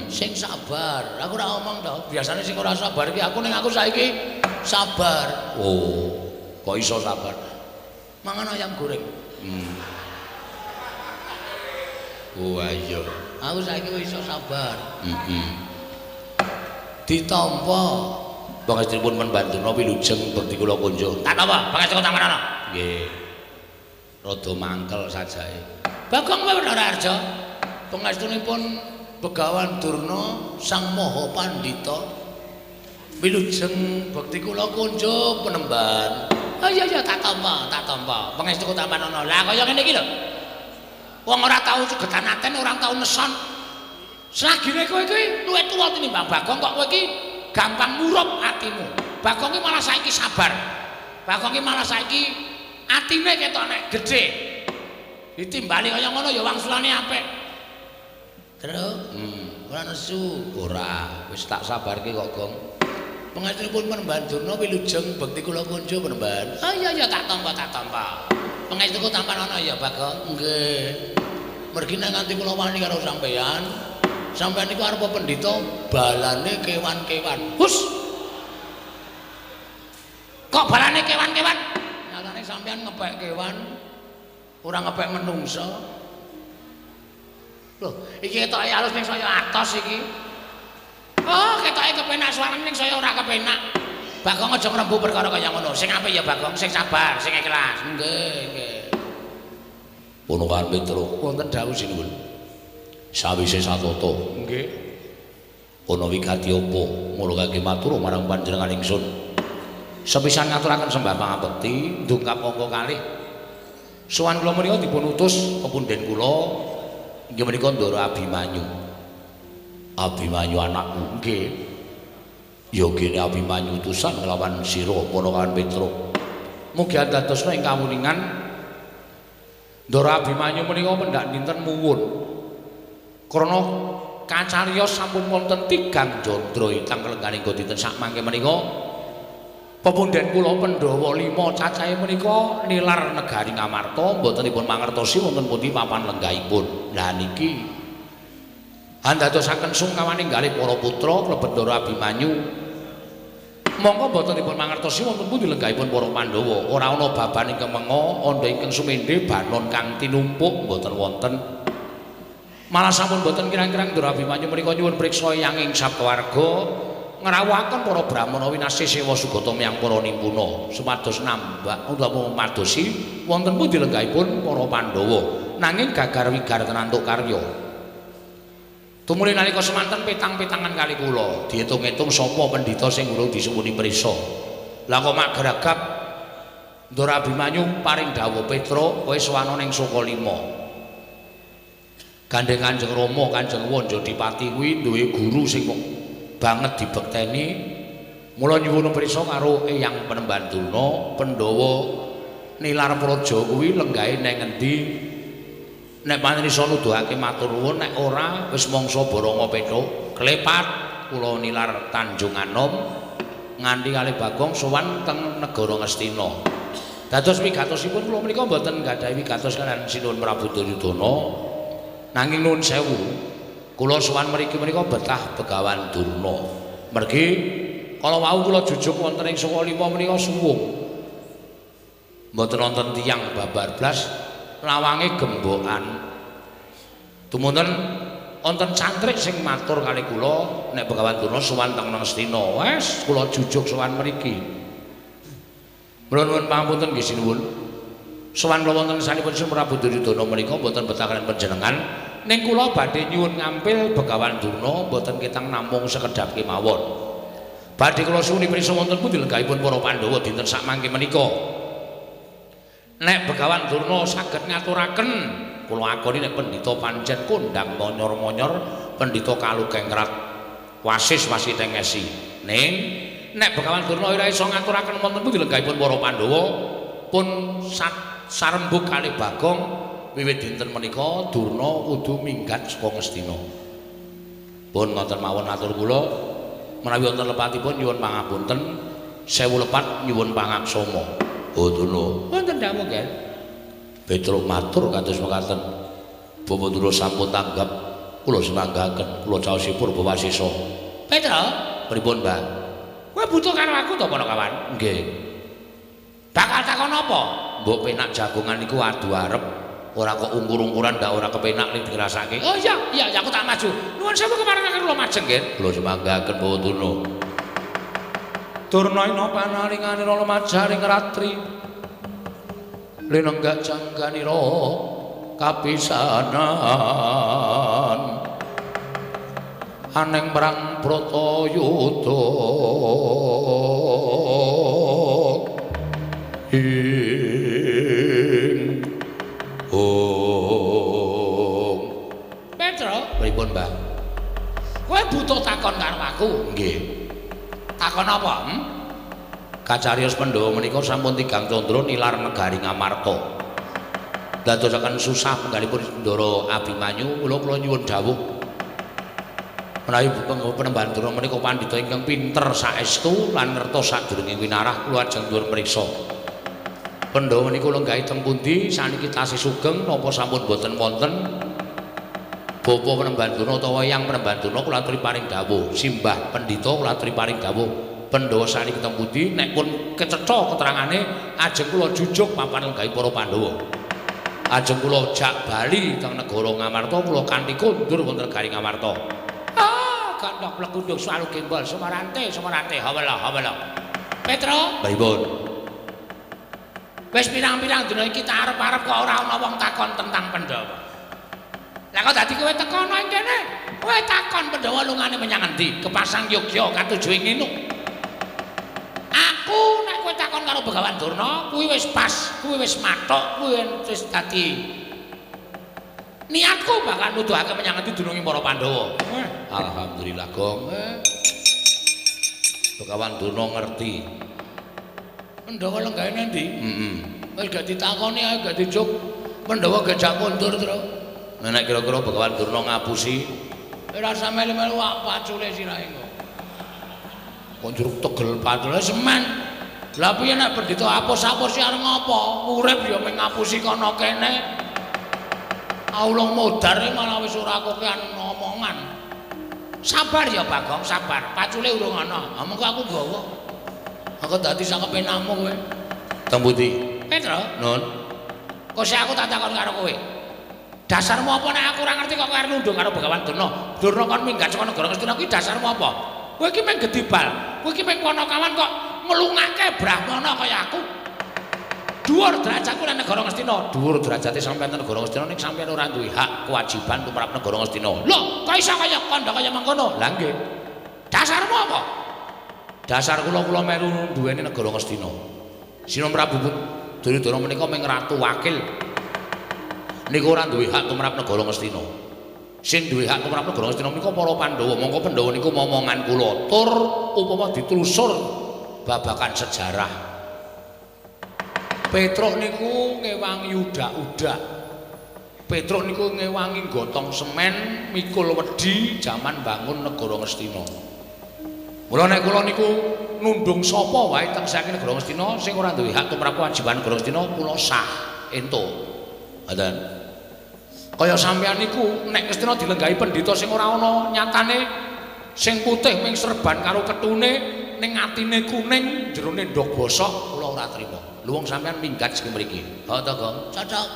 sing sabar. Aku ora omong to. Biasane sing ora sabar iki aku ning aku saiki sabar. Oh, kok iso sabar? Mangan ayam goreng. Oh ayo. Aku saiki wis iso sabar. Ditampa pangestripun men Banduna wilujeng bekti kula kunjuk. Tak napa? Pangestu Tamanana. Nggih. Rada mangkel sajae. Bagong kowe ora arja. Pangestunipun Begawan Durna Sang Maha Pandhita wilujeng bekti kula kunjuk Penemban. Oh iya tak tampa. Pangestu Tamanana. Lah kaya ngene iki lho. Wong ora tau sugetan aten, ora tau neson. Selagine kowe iki luwih tuwa tinimbang Bagong kok kowe iki gampang murup atimu. Bagong iki malah saiki sabar. Bagong iki malah saiki atine ketok nek gedhe. Ditimbali kaya ngono ya wangsulane apik. Terus ora nesu, ora. Wis tak sabarke kok, Gong. Pangestunipun Penemban Durna wilujeng bekti kula kunjuk Penemban. Ah iya tak tampa. Pangestuku Tamanana ya, Bagong. Nggih. Mergi nek nganti kula wani karo sampeyan. Sampeyan niku arepa pendhita balane kewan-kewan. Hus. Kok balane kewan-kewan? Nyatane sampeyan ngepek kewan, ora ngepek menungsa. Loh, iki ketoke alus ning saya atos iki. Oh, ketoke kepenak suarane ning saya ora kepenak. Bagong aja ngrembu perkara kaya ngono. Sing apik ya Bagong, sing sabar, sing ikhlas. Nggih. Punukan Petruk wonten dawuh sinuwun. Sawise satata. Nggih. Ana wigati apa mulukake matur marang panjenengan ingsun. Sepisan ngaturaken sembah pangabekti, ndungkap angka kalih. Sowan kula menika dipun utus pepunden kula inggih menika Ndara Abimanyu. Abimanyu anakku nggih. Ya gene Abimanyu utusan nglawan sira Ponokan Petruk. Mugi andadosna ing kawuningan Ndara Abimanyu menika pendak dinten muwun. Krana kacariyos sampun wonten 3 jandra ingkang kelengganing dinten sak mangke menika pepunden kula Pandhawa 5 cacahe menika nilar negari Ngamarta mboten dipun mangertosi wonten pundi papan lenggahipun. Lah niki andadosaken sungkawaning kalih para putra klebet Ndara Abimanyu. Monggo mboten dipun mangertosi wonten pundi lenggahipun para Pandhawa. Ora ana baban ingkang menga, andha ingkang sumendhe, banon kang tinumpuk mboten wonten. Malah sampun mboten kirang-kirang Ndara Abimanyu menika nyuwun priksa yanging saptawarga ngrawuhaken para brahmana winasih sewa sugata miyang para nimpuna supados nambah utawa madosi wonten pundi lenggahipun para Pandhawa nanging gagar wigar tenantuk karya. Tumuli nalika semanten petang-petangan kali kula diitung-itung sapa pendhita sing urung disuwuni prisa. Lah kok mak geragap Ndara Abimanyu paring dawuh Petruk kowe sowan ning Sukalima. Gandeng Kanjeng Rama Kanjeng Wanjadipati kuwi duwe guru sing banget dibekteni. Mula nyuwun prisa karo Eyang Penemban Durna Pandhawa nilar praja kuwi lenggahe nang ngendi nek pancen iso nuduhake matur nuwun nek ora wis mangsa Baranga Petruk klepat kula nilar Tanjung Anom nganti kalih Bagong sowan teng negara Ngastina. Dados wigatosipun kula menika mboten gadhahi wigatos kaliyan Sinuhun Prabu Duryudana nanging nuwun sewu kula sowan mriki menika betah Begawan Durna. Mergi kala wau kula jujuk wonten ing Sukalima menika suwung. Mboten wonten tiyang babar blas lawange gembokan. Tumunten wonten cantrik sing matur kalih kula nek Begawan Durna sowan teng Ngastina. Wes kula jujuk sowan mriki. Mula nuwun pangapunten nggih sinuwun. Sowan kula wonten sanipun Sinuhun Prabu Duryudana menika mboten betah kaliyan panjenengan. Ning kula badhe nyuwun ngampil Begawan Durna mboten kitang namung sekedhap kemawon. Badhe kula suwuni prisa wonten pundi lenggahipun para Pandhawa dinten sak mangke menika. Nek Begawan Durna saged ngaturaken kula akoni nek pendhita pancen kondang monyor-monyor pendhita kalugengrat wasis wasiteng ngesi. Ning nek Begawan Durna ora iso ngaturaken wonten pundi lenggahipun para Pandhawa pun sarembug kalih Bagong wiwit dinten menika Durna kudu minggat saka Ngastina. Pun ngoten mawon atur kula menawi wonten lepatipun nyuwun pangapunten 1000 lepat nyuwun pangaksama. Oh Durna wonten dawuh nggih. Petruk matur kados mekaten. Bapak Durna sampun tanggap kula semanggaken kula caosipun Bapak Wasisa. Petruk pripun, Mbak? Kowe butuh karo aku to para kawan? Nggih. Bakal takon apa? Mbok penak jagongan niku adu arep. Ora kok ungkur-ungkuran ndak ora kepenak ning dirasake. Oh iya aku tak maju. Nuwun sewu kemarin kula majeng nggih. Kula semanggaken Bapak Durna. Durna ina panaringane rala majaring ratri. Linenggak jangganira kapisanan. Aneng perang Bratayuda. Petruk, pripun, Mbah? Kowe butuh takon karo aku? Nggih. Takon apa? Kacarios Pandhawa menika sampun 3 candra nilar negari Ngamarta. Dadosaken susah penggalipun Ndara Abimanyu, kula nyuwun dawuh. Menawi penemban Durna menika pandhita ingkang pinter saestu lan ngertos sadurunge winarah kula ajeng dhuwur mriksa. Pandhawa menika lenggahi teng pundi saniki tasih sugeng napa sampun boten wonten Bapa penemban Durna utawa Yang penemban Durna kula aturi paring dawuh. Simbah pendhita kula aturi paring dawuh. Pandhawa saniki teng pundi nek pun kecetha keterangane ajeng kula jujuk papan lenggahi para Pandhawa. Ajeng kula jak bali teng negara Ngamarta kula kanthi kondur wonten negari Ngamarta. Kandhak plekundung selalu gembol semarante hawala. Petruk, pripun? Wis pirang-pirang dina iki tak arep-arep kok ora ana wong takon tentang Pandhawa. Lah kok dadi kowe tekono ing kene? Kowe takon Pandhawa lungane menyang endi? Kepasang Yogya katujuhe nginu. Aku nek kowe takon karo Begawan Durna, kuwi wis pas, kuwi wis mathok, kuwi wis dadi niatku bakal nuduhake menyang endi dununge para Pandhawa. Alhamdulillah, Gong. Begawan Durna ngerti. Pandhawa lenggahane endi? Wis gak ditakoni ae, gak dijuk. Pandhawa gajak kondur terus. Nek kira-kira Begawan Durna ngapusi, ora samel-melu wak pacule sirahe kok. Kok jeruk tegel pacule semen. Lah piye nek pendhita apus-apus arep ngopo? Urip ya mung ngapusi kono kene. Allah modar malah wis ora kokean omongan. Sabar ya Bagong, sabar. Pacule urung ana. Ha mengko aku gawa. Aku dadi sak kepenakmu kowe. Teng pundi? Petruk. Nun. Kok sik aku tak takon karo kowe. Dasarmu apa nek aku ora ngerti kok kowe arep nundung karo Begawan Durna? Durna kon minggat saka negara Ngastina kuwi dasarmu apa? Kowe iki mung gedibal. Kowe iki mung ponokawan kok nglungake brahmana kaya aku. Dhuwur derajatku nang negara Ngastina. Dhuwur derajate sampeyan nang negara Ngastina ning sampeyan ora duwe hak kewajiban tumrap negara Ngastina. Lho, kok iso kaya kandha kaya mangkono? Lah nggih. Dasarmu apa? Dasar kula meru duweni negara Ngastina. Sina Prabu Duryudana menika mung ratu wakil. Niku ora duwe hak tumrap negara Ngastina. Sing duwe hak tumrap negara Ngastina menika para Pandhawa. Monggo Pandhawa niku momongan kula. Tur upama ditelusur babakan sejarah. Petruk niku ngewangi udak-udak. Petruk niku ngewangi gotong semen mikul wedi jaman bangun negara Ngastina. Mula nek kula niku nundung sapa wae teng saking negara Ngastina sing ora duwe hak tumrap kewajiban negara Ngastina kula sah entuk. Ngoten. Kaya sampeyan niku nek Ngastina dilenggahi pendhita sing ora ana nyatane sing putih ming serban karo ketune ning atine kuning jerone ndok bosok kula ora trima. Luwung sampean minggat sing mriki. Ha to, Gong? Cocok.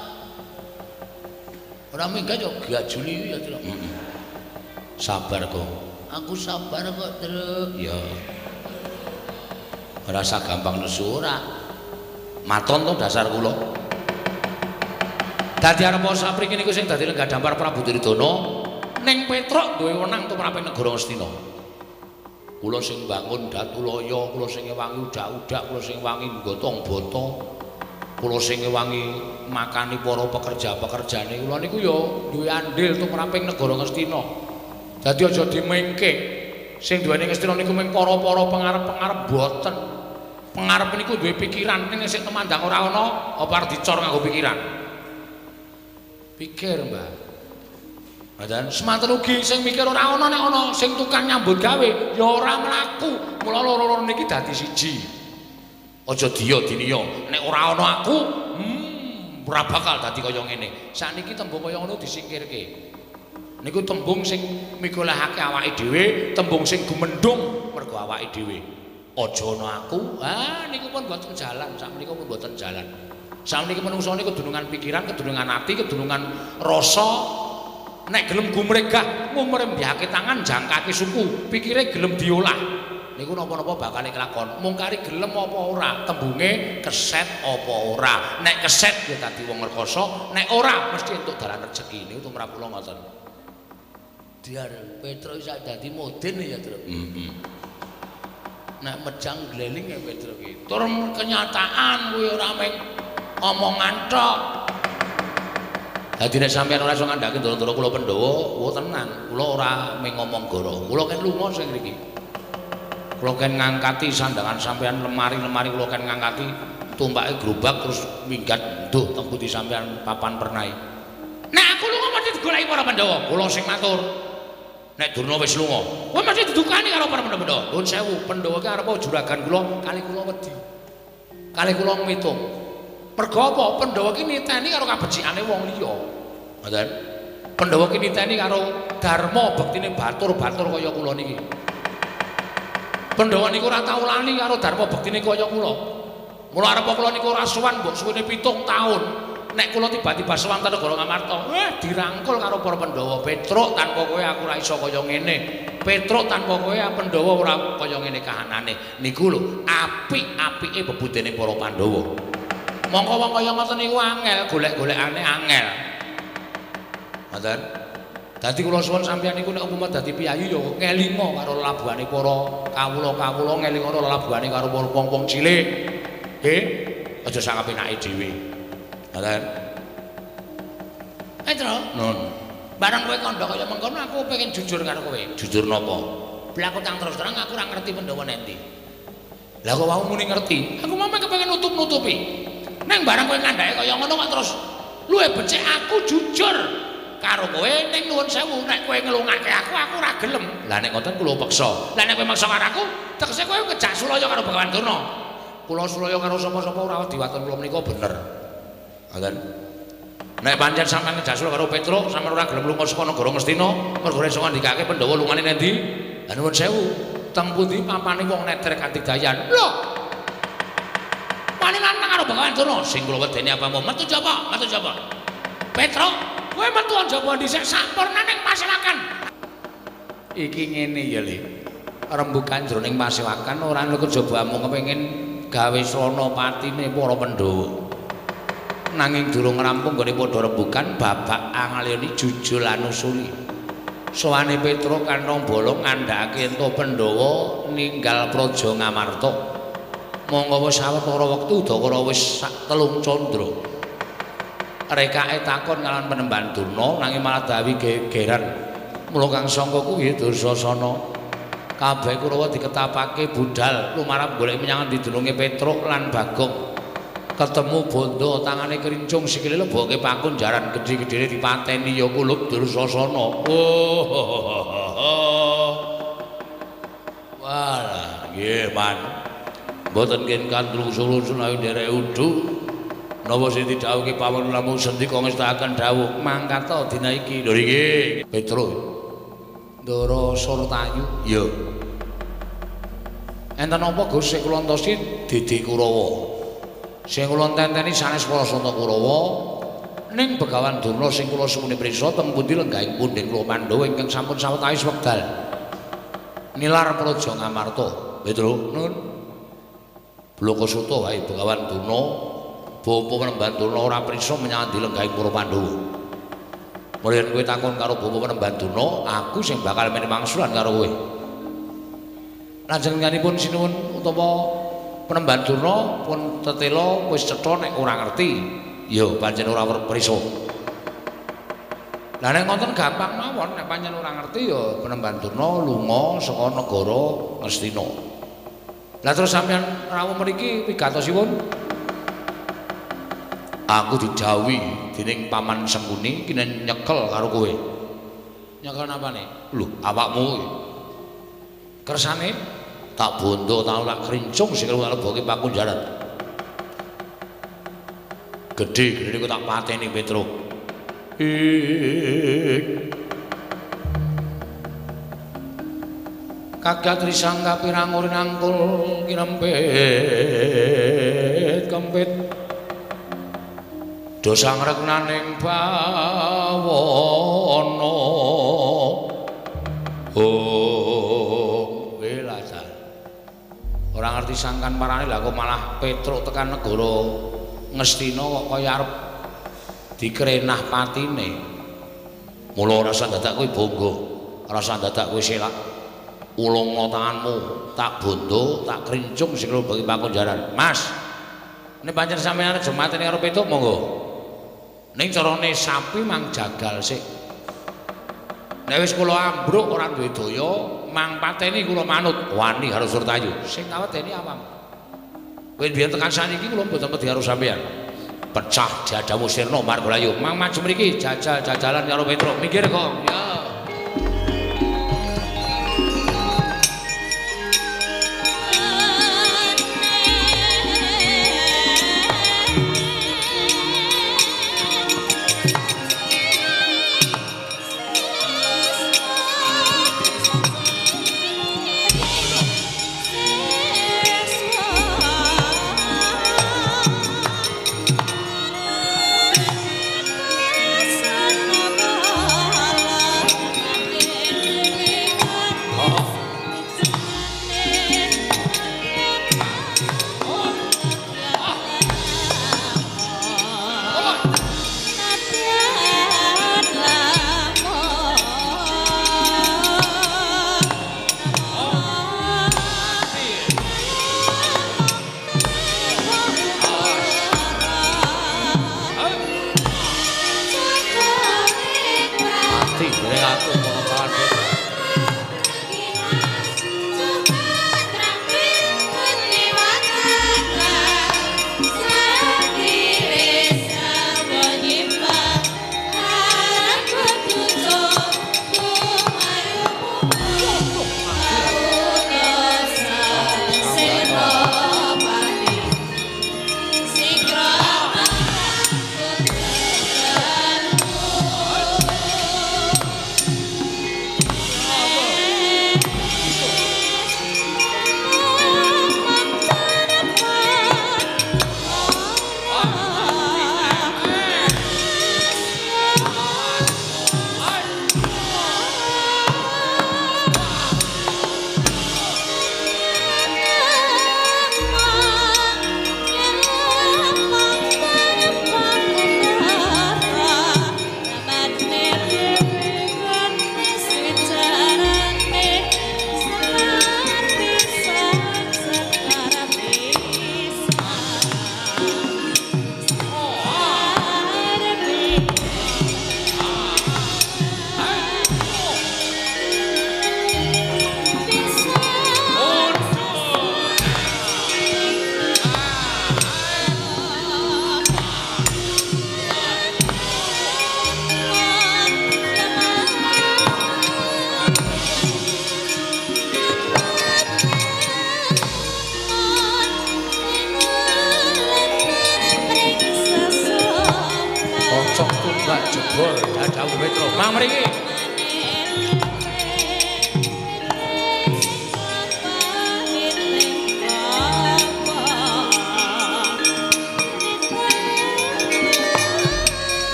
Ora minggat yo gajuli ya, Tru. Sabar, Gong. Aku sabar kok, Tru. Ya. Ora sak gampang nesu ora. Maton to dasar kula. Dadi arep sapriki niku sing dadi lenggah dampar Prabu Duryudana ning Petruk duwe wenang tumrap negara Ngastina. Kula sing bangun Datulaya, kula sing ngewangi udak-udak, kula sing wangi gotong bata. Kula sing ngewangi makani para pekerja-pekerjane kula niku ya duwe andil tumraping negara Ngastina. Dadi aja dimengke. Sing duweni Ngastina niku mung para-para pengarep-pengarep boten. Pengarep niku duwe pikiran ning sing temandang ora ana apa arep dicor nganggo pikiran. Pikir, Mbah. Dan semanten ugi sing mikir ora ana nek ana sing tukang nyambut gawe ya ora mlaku. Mula loro-loro niki dadi siji. Aja diya diniya nek ora ana aku ora bakal dadi kaya ngene. Sakniki tembung kaya ngono disingkirke. Niku tembung sing mikolehake awake dhewe, tembung sing gumendhung mergo awake dhewe. Aja ana aku. Niku pun mboten jalan, sakmenika pun mboten jalan. Sakniki menungso niku kedunungan pikiran, kedunungan ati, kedunungan rasa. Nek gelem gumregah, ngumrembihake tangan, jangkake suku, pikire gelem diolah. Niku napa-napa bakal kelakon. Mung kari gelem apa ora, tembunge keset apa ora. Nek keset ya dadi wong rekoso, nek ora mesti entuk dalan rezeki. Niku tumrap kula ngoten. Diar Petro iso dadi moden ya, Tru. Nek mejang gleling ya Petro ki. Tur kenyataan kuwi ora mung omongan tok. Dadi nek sampeyan ora iso ngandhake ndara-ndara kula Pandhawa, wo tenan. Kula ora mung ngomong goro. Kula kan lunga sing mriki. Kula kan ngangkati sandangan sampeyan lemari-lemari kula kan ngangkati tumpake gerobak terus minggat nduh teng pundi sampeyan papan pernai. Nek aku lunga mesti digoleki para Pandhawa. Kula sing matur. Nek Durna wis lunga, kowe mesti didukani karo para Pandhawa. Nuwun sewu, Pandhawa ki arep juragan kula, kali kula wedi. Kali kula ngitung. Mergo apa? Pandhawa ki niteni karo kabecikane wong liya. Ngoten. Pandhawa ki niteni karo dharma bektine batur-batur kaya kula niki. Pandhawa niku ora tau lali karo dharma bektine kaya kula. Mula arep kula niku ora sowan mbok suwene 7 taun. Nek kula tiba-tiba sowan ta negara Ngamarta, dirangkul karo para Pandhawa. Petruk tanpa kowe aku ora iso kaya ngene. Petruk tanpa kowe Pandhawa ora kaya ngene kahanane. Niku lho apik-apike bebudene para Pandhawa. Mongko wong kaya ngoten niku angel, golek-golekane angel. Ngoten. Dadi kula suwun sampeyan niku nek umpama dadi piyayi ya ngelinga karo labuhane para kawula-kawula, ngelinga karo labuhane karo wong-wong cilik. Nggih, aja sak apenake dhewe. Ngoten. Petro, nun. Barang kowe kandha kaya mengkono aku pengen jujur karo kowe. Jujur napa? Blaku tang terus terang aku ora ngerti Pandhawa nendi. Lah kok wau muni ngerti? Aku mau kepengin nutup-nutupi. Neng barang kowe ngandhake kaya ngono kok terus luwe becik aku jujur karo kowe ning nuwun sewu nek kowe ngelungake aku ora gelem. Lah nek ngoten kula peksa. Lah nek kowe maksa karo aku, tegese kowe ngejak sulaya karo Bagawan Durna. Kula sulaya karo sapa-sapa ora wedi waton kula menika bener. Ngoten. Nek pancen sampeyan ngejak sulaya karo Petruk, sampeyan ora gelem lunga saka negara Ngastina, mergo iso ngandikake Pandhawa lungane nendi? Lah nuwun sewu, teng pundi papane wong netrek Katidayan. Lho, paling lanang karo Bagawan Durna sing kula wedeni apa mau metu jaba Petruk kowe metu jaba dhisik sampurna ning pasewakan iki ngene ya Le rembugan jroning pasewakan ora ana kejaba mung kepengin gawe srana patine para Pandhawa nanging durung rampung gone padha rembugan babak angaleni jujul anusuli sowane Petruk kantong bolong ngandhake ento Pandhawa ninggal praja Ngamarta. Monggo wis sawetara wektu Udakara wis sak 3 candra. Rekake takon kalawan Penemban Durna nanging malah dawi gegeran. Mula kang sangka kuwi Dursasana. Kabeh Kurawa diketapake budal lumarap golek menyang didulunge Petruk lan Bagong. Ketemu bondo tangane kerincung sikile leboke pakun jaran gedhe-gedhene dipateni ya kulub Dursasana. Walah, nggih, Man. Mboten ken kandung sulun ayo nderek udhu napa sing didhawuhke pawon lamun sendika ngestakaken dawuh mangkata dina iki lho nggih Petruk Ndara Surtayu ya enten apa Gusti kula entosi Dede Kurawa sing kula tenteni sanes para santa Kurawa ning Begawan Durna sing kula sumune prisa teng pundi lenggahing pundhen kula Pandhawa ingkang sampun sawetawis wekdal nilar praja Ngamarta Petruk nun Blokasuta wae Begawan Durna bapa Penemban Durna ora prisa menyang dilenggahing para Pandhawa. Mulih kowe takon karo bapa Penemban Durna, aku sing bakal meneh mangsulan karo kowe. Lajeng nyanipun sinuwun utawa Penemban Durna pun tetela wis cetha nek ora ngerti ya pancen ora prisa. Lah nek ngoten gampang mawon nek pancen ora ngerti ya Penemban Durna lunga saka negara Ngastina. Lah terus sampeyan rawuh mriki wigatosipun aku didhawuhi dening Paman Sengkuni kene nyekel karo kowe. Nyekel napane? Lho, awakmu kersane tak bondo tak krincung sing tak lebokke pakunjaran. Gedhe kok tak pateni Petruk. Kagat risangga pirang uri nangkul kinempit kempit dosa ngreknaning bawana welasan ora ngerti sangkan marane lha kok malah Petruk tekan negara Ngastina kok kaya arep dikrenah patine mula rasa dadak kowe bangga rasa dadak kowe selak ulungna tanganmu tak bondo tak krincung sing bagi pakunjaran. Mas nek pancen sampeyan aja mateni karo Petruk monggo ning carane sapi mang jagal sik nek wis kula ambruk ora duwe daya mang pateni kula manut wani harus Surtayu sing awedeni awam kowe biyen tekan saniki kula mboten wedi karo sampeyan pecah diadamu sirna margolayu mang maju mriki jajal-jajalan karo Petruk mikir kok ya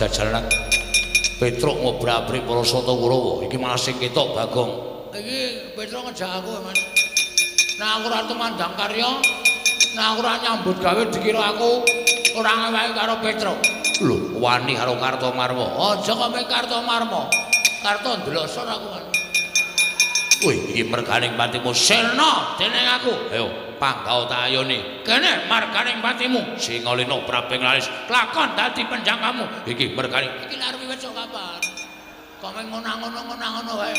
jajalan Petruk ngobrak-abrik para Sata Kurawa iki malah sing ketok Bagong. Iki Petruk ngejak aku, Mas. Nah aku ora tumandang karya, nah aku ora nyambut gawe dikira aku ora ngewahi karo Petruk. Lho, wani karo Kartomarma. Aja kok mek Kartomarma. Karto ndelosor aku. Wih, iki merganing patimu sirna dening aku. Ayo, panggau tak ayoni. Kene marganing patimu. Singalena praping laris Lakon dadi penjangkamu. iki merganing Iki lak wiwit sok kapan? Kok mek ngono-ngono wae.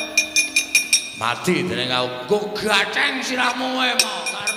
mati dening aku. Go gaceng sirahmu wae mau karo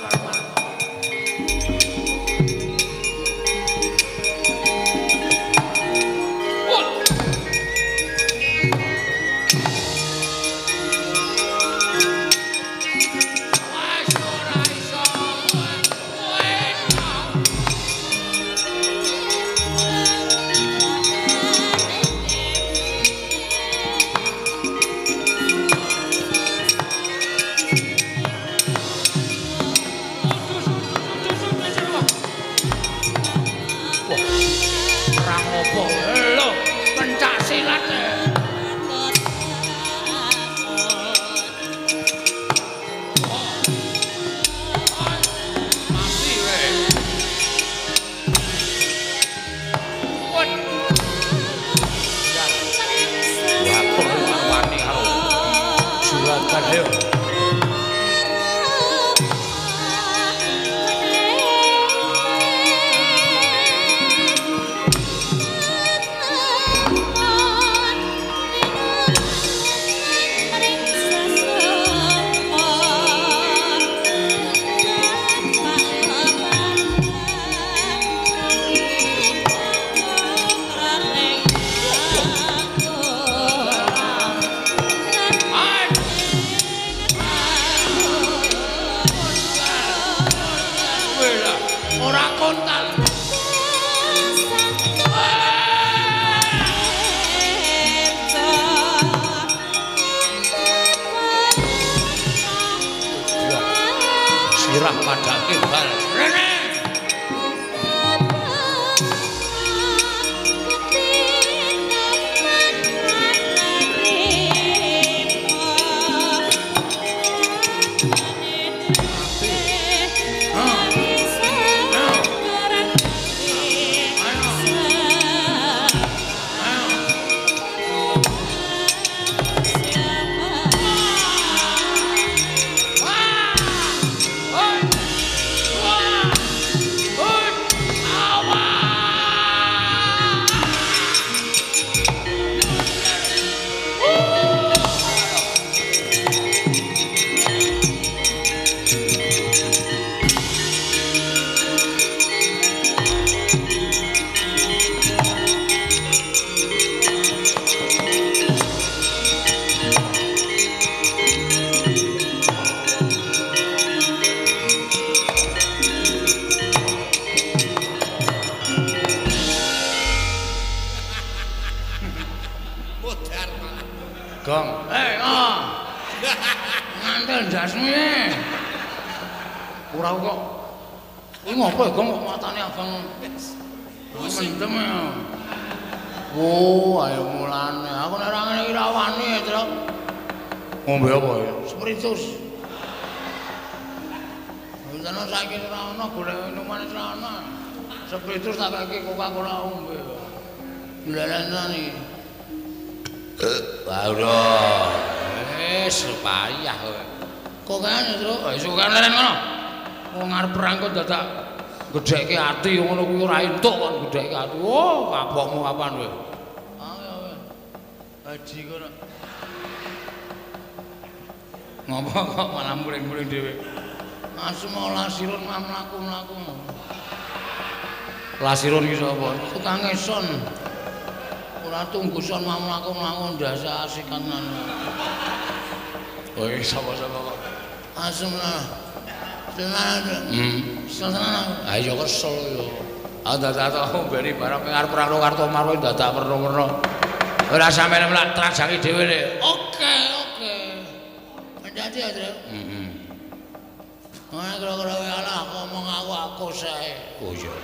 Spiritus tak kaki Coca-Cola ombe. Dilalani. Waduh. Payah kowe. Kok kene, Tru? Iso kan leren ngono. Wong arep perang kok dadak gedhekke ati ngono kuwi ora entuk kon gedhekke ati. Oh, kapokmu kapan kowe? Ayo. Haji kono. Ngopo kok malah muring-muring dhewe? Asma lasirun mamlaku-mlaku. Lasirun iki sapa? Tukang ngeson. Ora tunggu son mamlaku-mlaku ndasa asikanan. Oh, sapa-sapa kok? Asma. Tenan. Tenan. Ayo kesel yo. Dadak mberi barang arep perang Kartomarma dadak werna-werna. Ora sampeyan mlak trajangi dhewe nek. Oke. Menjadi ya, Tru. Ana kira-kira wae alah ngomong aku sae. Oh iya.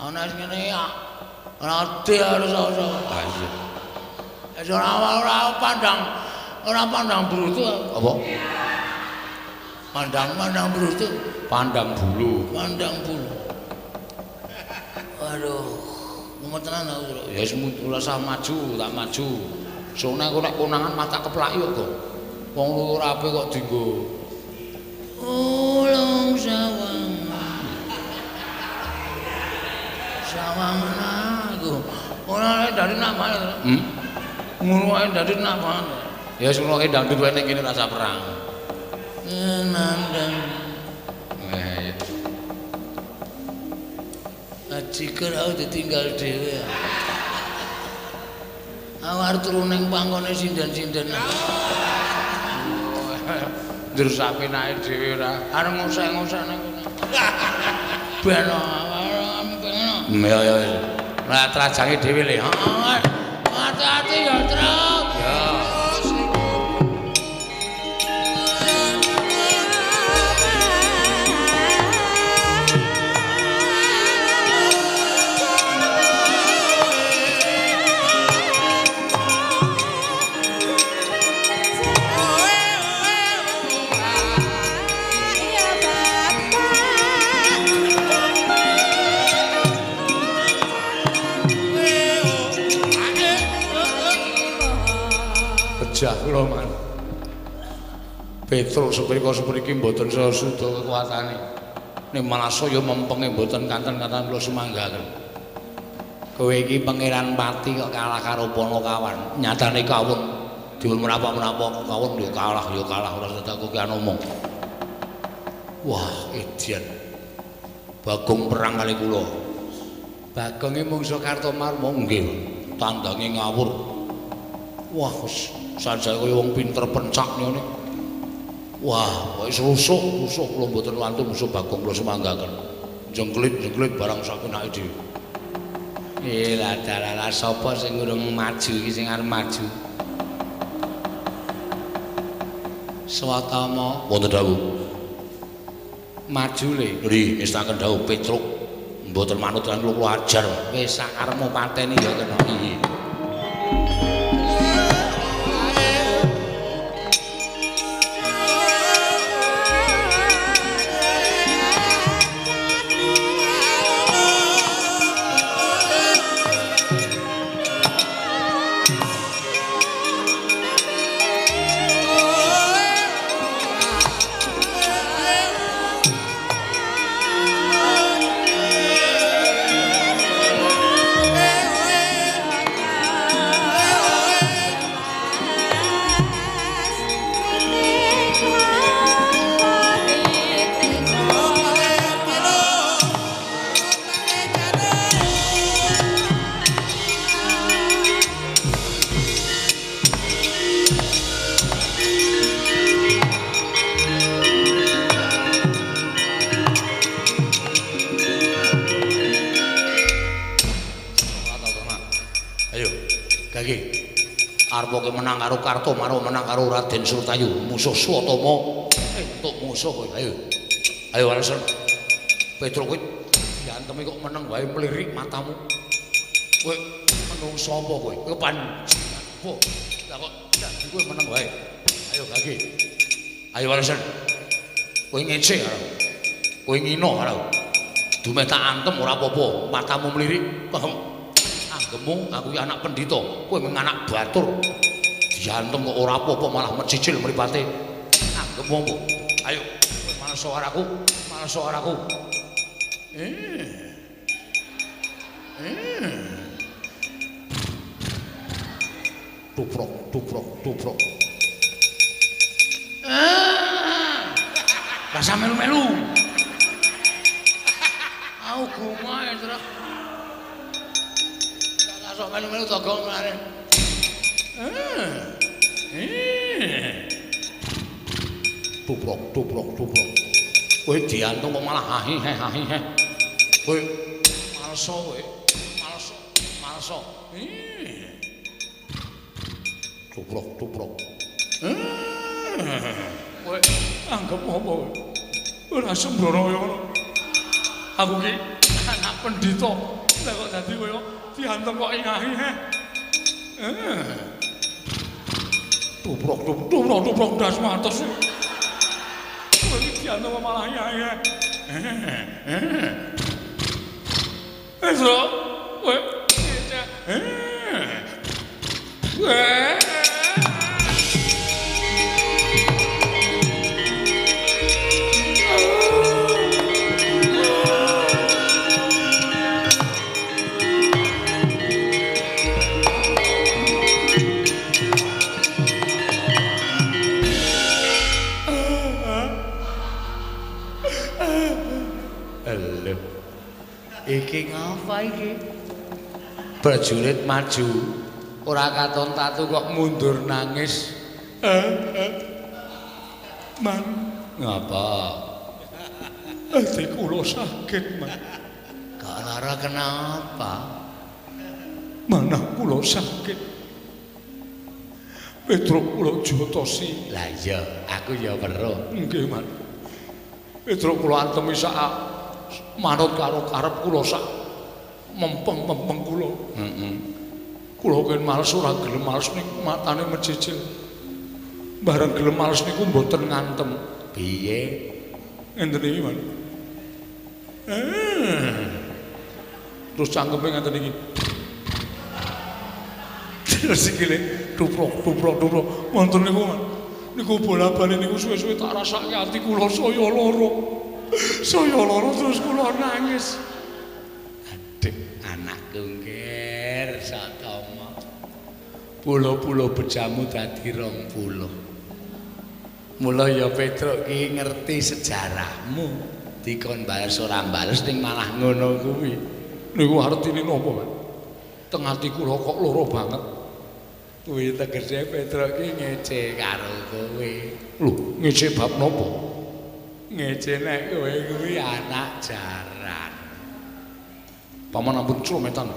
Ana sing ngene ya. Rada harus iso. Ah iya. Ora pandang brutu. Apa? Pandang brutu. Pandang bulu. Pandang bulu. Aduh, mumet tenan aku. Ya wis usah maju, tak maju. Soalnya aku nek konangan mata keplak yo kok. Wong luwur ape kok dienggo. Ulung sawang. Sawangan aku. Ora dari nama. Ngono ae dari nama. Ya sono ke dangdut wae ning kene rasa perang. Nandang. Ajiker aku ditinggal dhewe. Awar turu ning pangkone sindan-sindan. Njur sapinake dhewe ora Arep ngusah-ngusah nang kene. Ben pengen. ya. Lah trajange dhewe le. Heeh. Hati-hati ya, Truk. Ya. Jah kula man. Petruk seprika-sepriki mboten sesuda kekuatane. Ning malah saya mempenge mboten kanten-kanten kula semanggaken. Kowe iki pangeran pati kok kalah karo Panakawan. Nyatane kawon diwul menapa-menapa kawon yo kalah ora sedak kowe ana omong. Wah, edian. Bagong perang kali kula. Bagonge mungsuh Kartomarma nggih. Tandange ngawur. Wah, sajake kaya wong pinter pencak ngene. Wah, kok rusuk kula mboten wantun musuh Bagong kula semanggaken. Jengklit barang sakenake dhewe. Lah sapa sing urung maju iki sing arep maju? Swatama wonten dawuh. Maju le. Nggih, ngestaken dawuh Petruk. Mboten manut lan kula ajar. Wis sakarepmu pateni ya kena iki. Menang karo Kartomarma, menang karo Raden Surtayu, musuh Swatama. Entuk musuh kowe. Ayo walesan. Petruk kowe diantemi kok meneng wae mlirik matamu. Kowe menungso apa kowe? Kowe pan. Apa? Lah kok dadi kowe meneng wae. Ayo gage. Ayo walesan. Kowe ngece karo. Kowe ngino karo. Dume tak antem ora apa-apa, matamu mlirik. Paham? Anggemu aku iki anak pendhita, kowe mung anak batur. Diantem kok ora apa-apa malah mencicil mripate. Anggemu apa? Ayo, kowe malah suaraku. Tuprok. Rasa melu-melu. Aku gumae, Truk. Sok melu-melu togong mare. Tuprok. Kowe diantung kok malah hahi-hahi. Kowe malso kowe. Malso. Tuprok. Kowe anggap apa kowe? Ora sembrono kaya ngono. Aku ki anak pendhita lha kok dadi koyo diantem kok ingahi Tubrok das matos. Kowe iki diantem malah ingahi Eso, kowe Iki ngapa iki? Prajurit maju, ora katon tatu kok mundur nangis. Man, Ngapa? ati kula sakit, Man. Kok lara kenapa? Manah kula sakit. Petruk kula jotosi. Lah iya, aku ya weruh. Nggih, Man. Petruk kula antemi sak manut karo karep kula sak mempeng-mempeng kula. Kula ken males ora gelem males niku matane mejejel. Bareng gelem males niku mboten ngantem. Piye? Ngenten iki, Man. Terus cangkeme ngenten iki. Terus sikile tuprok. Wonten niku, Man. Niku bola-bali niku suwe-suwe tak rasake ati kula saya lara. Saya lara terus kula nangis. Aduh, anakku ngger satama. Pulo-pulo bejamu dadi 20. Mula ya Petruk ki ngerti sejarahmu. Dikon bales ora bales ning malah ngono kuwi. Niku artine napa, Pak? Teng ati kula kok lara banget. Kuwi tegese Petruk ki ngece karo kowe. Lho, ngece bab napa? Ngece nek kowe kuwi anak jaran. Paman ampun slometan.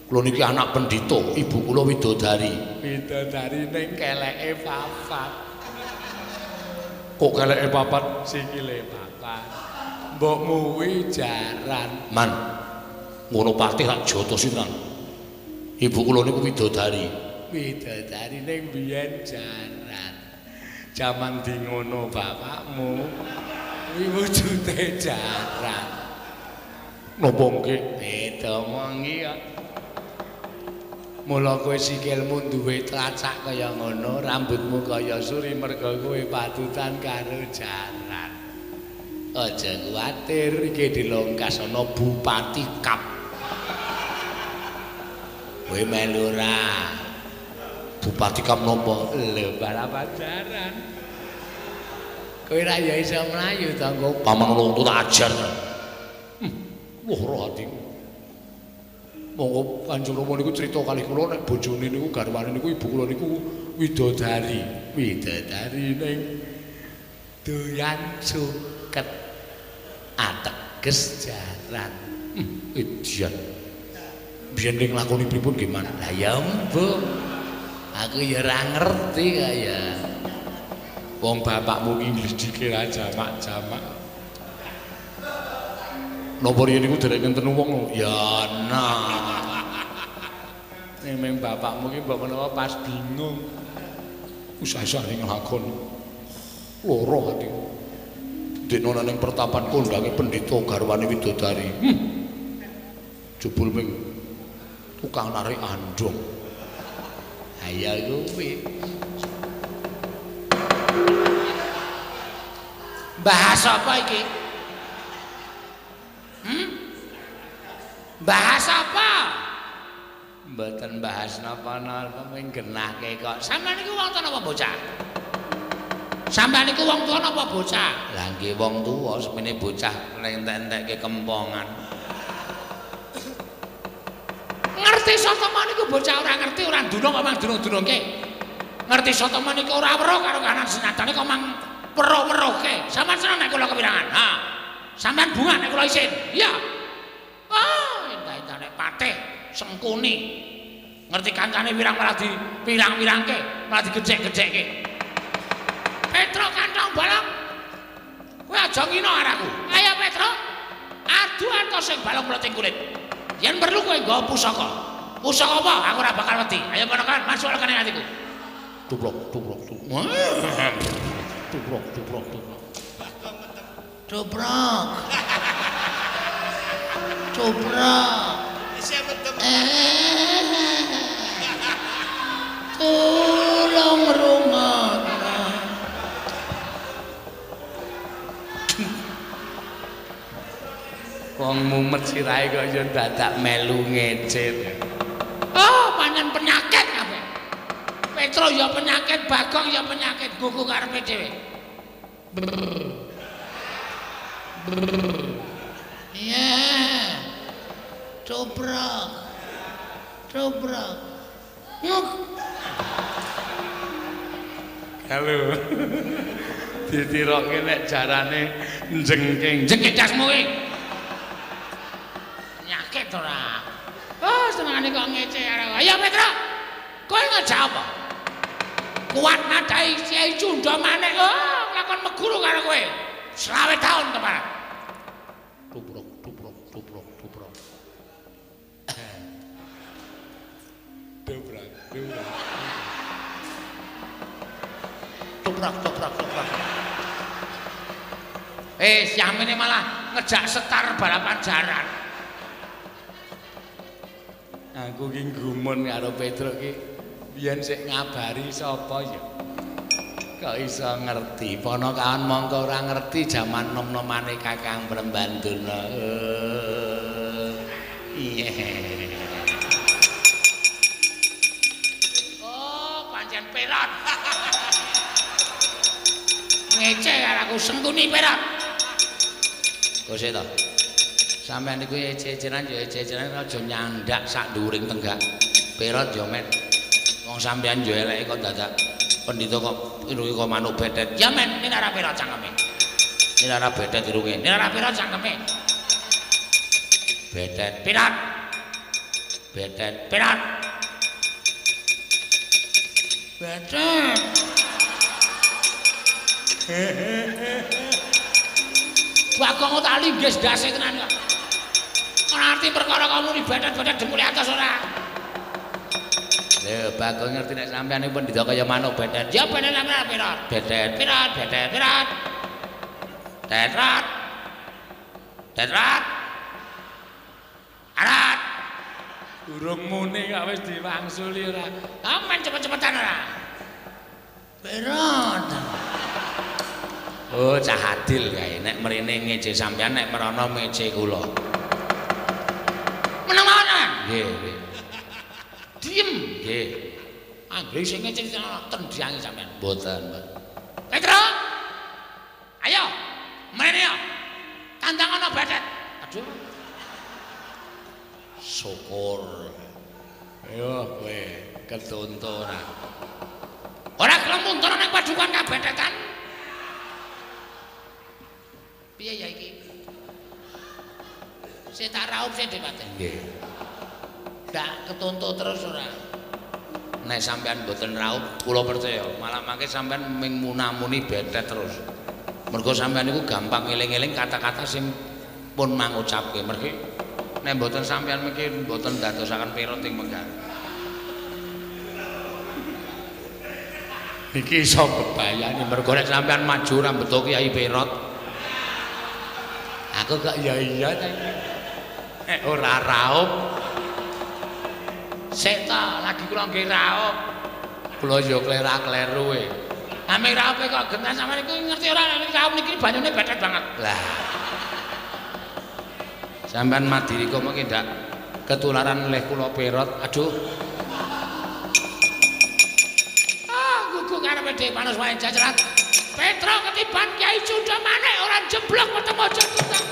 Kula niki anak pendhita, ibu kula widodari. Widodari ning keleke papat. Kok keleke papat? Sikile papat. Mbokmu kuwi jaran. Man. Ngono patih tak jotosi tenan. Ibu kula niku widodari. Widodari ning biyen jaran. Jaman di ngono bapakmu kuwi wujude jaran. Napa nggih? Beda mongi kok. Mula kowe sikilmu duwe tlacak kaya ngono, rambutmu kaya suri merga kowe patutan karo jaran. Aja kuwatir iki dilongkas ana Bupati Kap. Kowe melu ora? Bupati Kap napa? Lho balapan jaran. Kowe ra ya iso mlayu ta engko Paman kula tak ajar. Lara atiku. Monggo Kanjeng Rama niku crita kalih kula nek bojone niku garwane niku ibu kula niku widodari. Widodari ning doyan suket ateges jaran. Edian. Biyen ning lakoni pripun nggih, Man? Lah ya mbok. Aku ya ora ngerti kaya. Wong bapakmu ki ngledhike jamak-jamak. Napa riyen niku derek ngenten wong? Ya nah. Memang bapakmu ki mbok menawa pas bingung. Usah-usah nglakon. Lara atiku. Dina ning pertapan kondange pendhita garwane widodari. Jebul ping tukang narik andong. Aya kuwi. Bahas apa iki? Bahas apa? Mboten bahas napa-napa mung genahke kok. Sampeyan niku wong tuwa napa bocah? Sampeyan niku wong tuwa napa bocah? Lah nggih wong tuwa semene bocah entek-entekke kempongan. Ngerti sapa niku bocah ora ngerti ora nduna kok mang durung-durungke. Ngerti sapa niku ora weruh karo kanan senatane kok mang weruh-weruhke. Sampeyan seneng nek kula kepirangan? Ha. Sampeyan bunga nek kula isin. Iya. Entah-entah nek patih sengkuni. Ngerti kancane wirang malah dipirang-pirangke, malah digejek-gejekke. Petruk kantong bolong. Kowe aja ngino araku. Ayo Petruk. Adu antos sing balung mleting kulit. Yen perlu kowe nggawa pusaka. Pusaka apa? Aku ora bakal wedi. Ayo ponakan, masuk kene atiku. Tubrok. Tubrok. Tolong rungokna. Wong mumet sirahe kok yo dadak melu ngecet. Oh, pancen penyakit kabeh. Petro ya penyakit, Bagong ya penyakit, gugu karepe dhewe. Iya. Cobrok. Nguk. Halo. Ditirokke nek jarane jengking. Jengking dasmu iki. Penyakit ora. Oh, senengane kok ngece arek. Ayo Petro. Kowe ngejak apa? Kuat nadai Kyai Cunda maneh. Oh, lakon meguru karo kowe. 20 tahun kemarin. Tubrok. Dobrak. Siam ini malah ngejak setar balapan jaran. Aku ki gumun karo Petro ki. Biyen sik ngabari sapa ya? Kok iso ngerti? Ponokawan mongko ora ngerti jaman nom-nomane Kakang Prembanduna. Iya. Oh, pancen Perat. Ngece karo aku sengkuni Perat. Kose to. Sampeyan niku ece-eceran ya ece-eceran aja nyandak sak dhuwuring tenggak. Perat yo men. Wong sampeyan yo eleke kok dadak pendhita kok irunge kok manuk betet. Ya men, ini ora Perat cangkeme. Ini ora betet irunge. Ini ora Perat cangkeme. Betet Perat. Betet. Bagong tak linggis dase tenan kok. Ora arti perkara kamu dibetet-betet jempule atas ora. Lho, Bagong ngerti nek sampeyan iki pendhita kaya manuk betet. Ya betet sampeyan Perat. Betet. Tetrat. Arat. Durung muni kok wis diwangsuli ora. Aman cepet-cepetan ora. Perat. Oh, cah adil kae nek mrene ngece sampeyan nek merono mece kula. Menang-menang. Nggih. Diem. Nggih. Anggere sing ngece tendiangi sampeyan. Mboten, Mbak. Petro. Ayo. Mrene yo. Tandang ana betet. Aduh. Syukur. Ayo kowe ketuntu ora. Ora gelem mundur ning padukan kabetetan. Piye ya iki? Saya tak raup saya debaten. Nggih. Ndak ketuntut terus ora. Nek sampean mboten raup, kula percaya malah mangke sampean ming munamuni betet terus. Mergo sampean niku gampang eling-eling kata-kata sing pun mangucapke. Mergi nek mboten sampean mungkin mboten dadosaken Perat ing Menggar. Iki iso bebayani mergo nek sampean maju rambut Kyai Perat. Aku kok iya ta iki. Ora raup. Sik ta, lagi kula nggih raup. Kula yo klera-kleru e. Ame raupe kok genah sampeyan iku ngerti ora nek raup niki banyune betet banget. Lah. Sampeyan madiri kok mengki ndak ketularan oleh kula Perat. Aduh. Gugu karepe dhewe panos wae jajaran. Petro ketiban Kyai Cunda maneh ora jeblok ketemu aja tutang.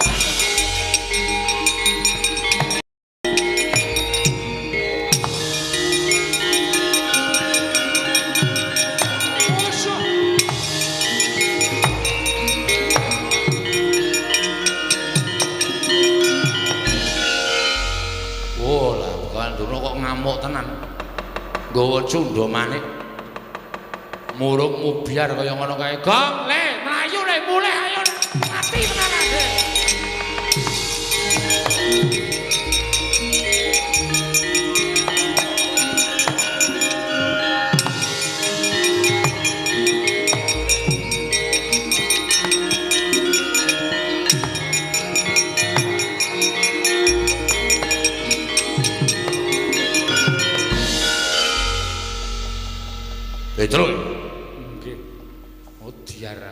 Oh lah, bukan dulu kok ngamuk tenan. Nggawa Cunda maneh. Murung mubiar kaya ngono kae. Gong, le, mlayu le, mulih ayo. Mati tenan ade. Petro. Nggih. Oh diarah.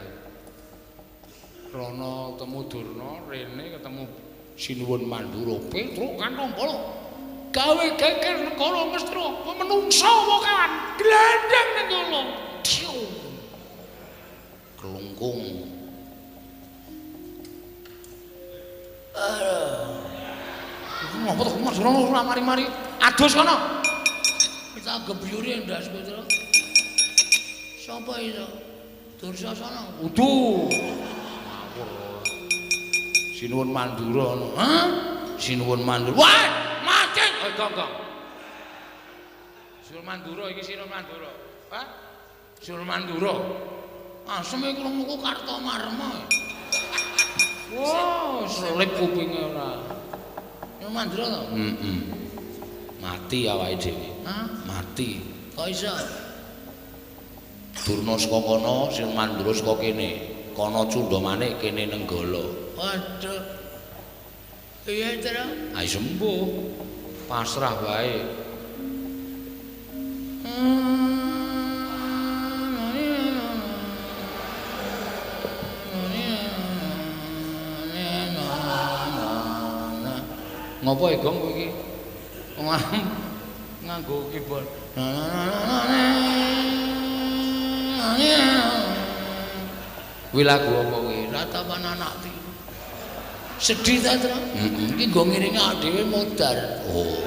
Rono ketemu Durna, rene ketemu Sinuwun Mandura. Petro kantong bola. Gawe geger negara Mestra, menungsa wokan, glandang ning kono. Kelungkung. Ngopo to Mas ora mari-mari adus kono. Kita gebyuri ndas Petro. Sapa itu? Dursasana. Udu. Ngawur. Sinuwun Mandura ngono. Hah? Sinuwun Mandura. Wah, mati. Gong. Sinuwun Mandura iki Sinuwun Mandura. Hah? Sinuwun Mandura. Aseme krungu Kartomarma. Wah, selip kupinge ora. Sinuwun Mandura to? Mati awake dhewe. Hah? Mati. Kok iso? Durna saka kono, Sinuwun Mandura saka kene. Kono Cundamane kene Nenggala. Waduh. Iya terus. Ayo sembuh. Pasrah wae. Ngopo e Gong kowe iki? Nganggo keyboard. Kuwi lagu apa kuwi? Ratapan Anakti. Sedih ta, Tru? Iki nggo ngiringi awake dhewe modar. Oh.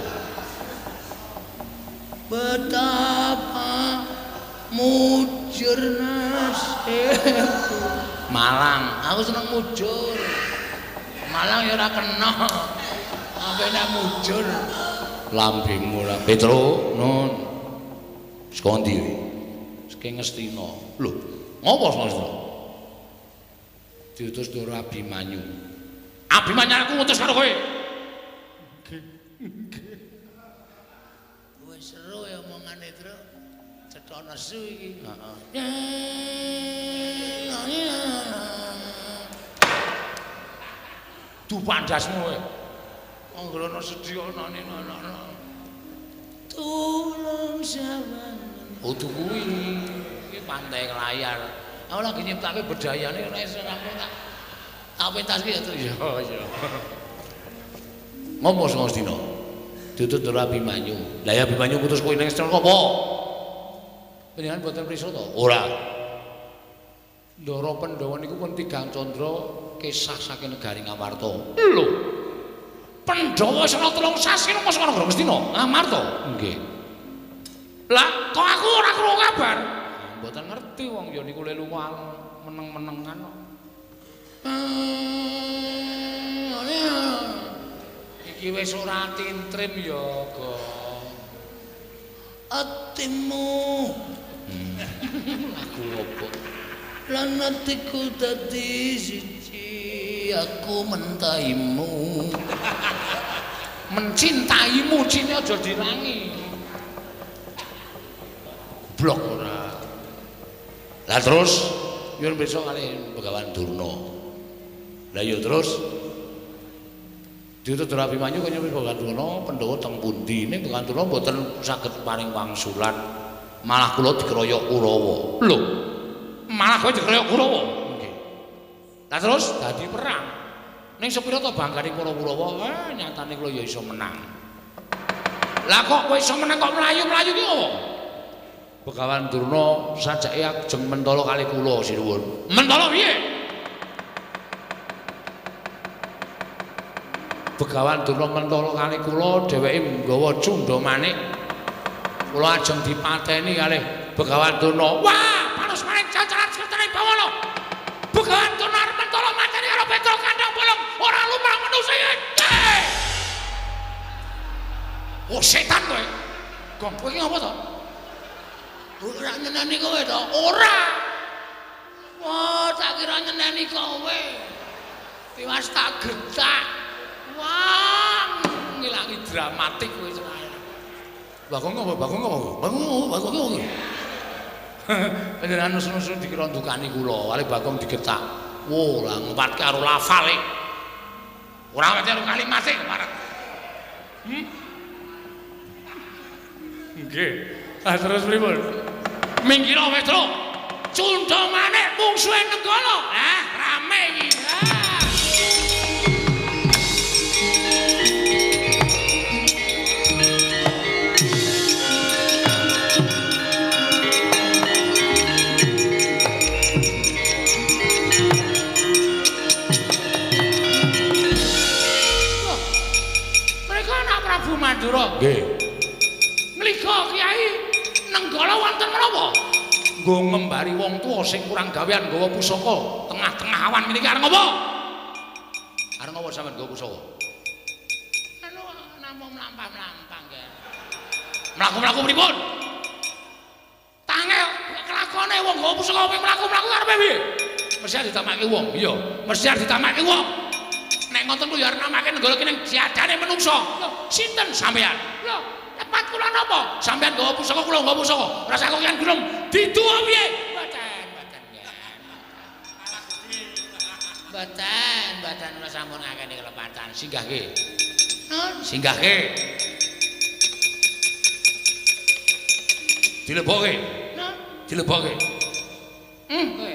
Betapa mujur nasibku. Malang, aku seneng mujur. Malang ya ora kena. Sampai nek mujur Lambingmu lah. Petro, nun. Saka ndi kowe? Saka Ngastina. Lho, ngopo saka Ngastina? Diutus Ndara Abimanyu. Abimanyu aku ngutus karo kowe. Wis seru ya omongane, Tru. Cetha nesu iki. Du pandasmu kowe. Anggrana sedhi anane ana. Tulung sampeyan. Oh kuwi iki pantai layar. Aku lagi nyiptake bedayane ora iso aku tak pentaske ya Tru. Iya. Ngopo saka Ngastina? Diutus Ndara Abimanyu. Lah ya Abimanyu ngutus kowe ning Ngastina apa? Panjenengan boten prisa to? Ora. Ndara Pandhawa niku pun tigang candra kisah saking negari Ngamarta. Lho. Pandhawa sing 3 sasi nang Ngastina Ngastina, Ngamarta. Nggih. Lah kok aku ora krungu kabar? Mboten ngerti wong ya niku lelu meneng-menengan kok. Iki wis ora tintrim ya, Gong. Atimu. Lagu opo? Lan atiku dadi siji, aku mentahimu. Mencintaimu, cine aja dirangi. Blok ora. Lah terus yen besok kali Begawan Durna. Lah ya terus diutus Ndara Abimanyu kaya wis Begawan Durna Pandhawa teng pundi ning Begawan Durna mboten saged paring wangsulan. Malah kula dikeroyok Kurawa. Lho. Malah kowe dikeroyok Kurawa. Nggih. Lah terus dadi perang. Ning sepira to banggane para Kurawa? Nyatane kula ya iso menang. Lah kok kowe iso menang kok mlayu-mlayu ki opo? Begawan Durna sajake ajeng mentala kali kula sinuwun. Mentala piye? Begawan Durna mentala kali kula dheweke nggawa Cundamanik. Kula ajeng dipateni kalih Begawan Durna. Wah, panus maring jajaran sekretare Bawala. Begawan Durna arep mentala mateni karo Petro kandhang bolong. Ora lumrah manusa iki. Oh setan kowe. Gong kowe iki apa to? Ora nyeneni kowe to? Ora. Wah, tak kira nyeneni kowe. Tiwas tak getak. Wah, ngilangi dramatik kowe cerai. Bagong apa? Bagong. Panjenengan nusu-nusu dikira ndukani kula, kali Bagong digetak. Wo, lah ngumpat karo lafale. Ora ngerti karo kalimate kemarin. Nggih. Ah terus pripun? Minggiro Petro. Cundha maneh mungsuhe Nenggala. Ah, rame iki. Prabu Mandura. Nggih. Mliga Kyai Nenggala wonten menapa? Nggo ngembari wong tuwa sing kurang gawean nggawa pusaka tengah-tengah awan niki arep ngopo? Arep ngopo sampean nggawa pusaka? Anu namung mlampah-mlampah nggih. Mlaku-mlaku pripun? Tange kelakone wong nggawa pusaka kowe mlaku-mlaku karepe piye? Mesti ditamake wong. Iya, mesti ditamake wong. Nek ngoten ku ya arep namake Nenggala kene siadane menungso. Lho, sinten sampean? Lho, lepat kula napa? Sampean nggawa pusaka kula nggawa pusaka. Rasa kok yen gulung diduwa piye? Mboten ya. Mboten kula sampun ngakeni kelepatan. Singgahke. Singgahke. Dilebokke. Dilebokke. Kowe.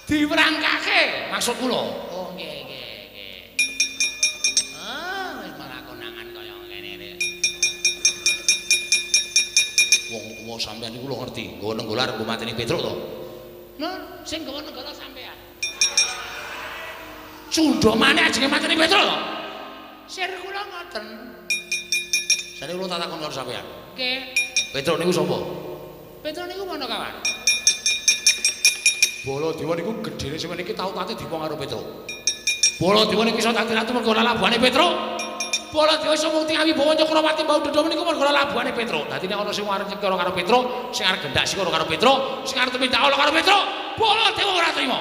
Diwerangkake maksud kula. Oh nggih. Ah, wis malah konangan kaya ngene iki. Wong tuwa sampean niku lho ngerti, nggawa Nenggala arep mateni Petruk to. Nah, sing nggawa Nenggala sampean. Cundha maneh ajenge mateni Petruk to. Sir kula ngoten. Sare kula tak takon karo sampean. Nggih. Petruk niku sapa? Petruk niku Manakawan. Baladewa niku gedene sampeyan iki tau tate diwong karo Petruk. Baladewa niku iso dadi ratu mergo labuhane Petruk. Baladewa iso mukti Wibawa Cakrawati Mbau Dada niku mergo labuhane Petruk. Dadi nek ana sing arep nyekara karo Petruk, sing arep gendak sikara karo Petruk, sing arep tumindak ala karo Petruk, Baladewa ora trima.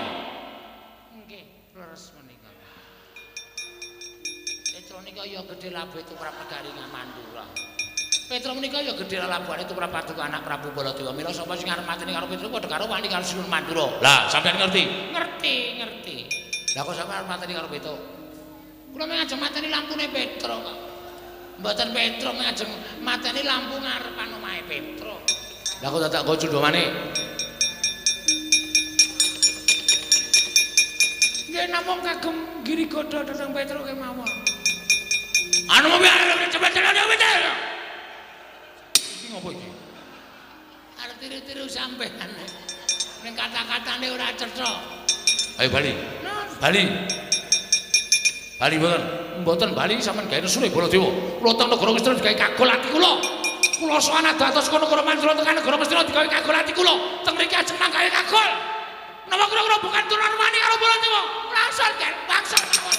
Nggih, leres menika. Petruk nika ya gedhe labuhe tumrap negari Mandura. Petruk menika ya gedhe labuhane tumrap paduka anak Prabu Baladewa. Mila sapa sing arep mateni karo Petruk padha karo wani karo Sinun Mandura. Lah, sampeyan ngerti? Ngerti. Lah kok sampeyan arep mateni karo Petruk? Kula ngajeng mateni lampune Petruk kok. Mboten Petruk ngajeng mateni lampu ngarepan omahe Petruk. Lah kok dadak nggo cundha maneh? Nggih namung kagem girigoda dhateng Petruk kemawon. Anu mobil cepet-cepet Petruk. Ngopo iki? Arep tiru-tiru sampean. Ning kata-katane ora cetha. Ayo Bali. Bali mboten Bali sampean gawe nesune Baladewa. Kula teng negara Ngastina digawe kagol ati kula. Kula sowan dados kono negara Mandura tekan negara Ngastina digawe kagol ati kula. Teng mriki ajeng manggawe kagol. Napa kira-kira bukan turunan wani karo Baladewa? Langsung kan bangsa mawon.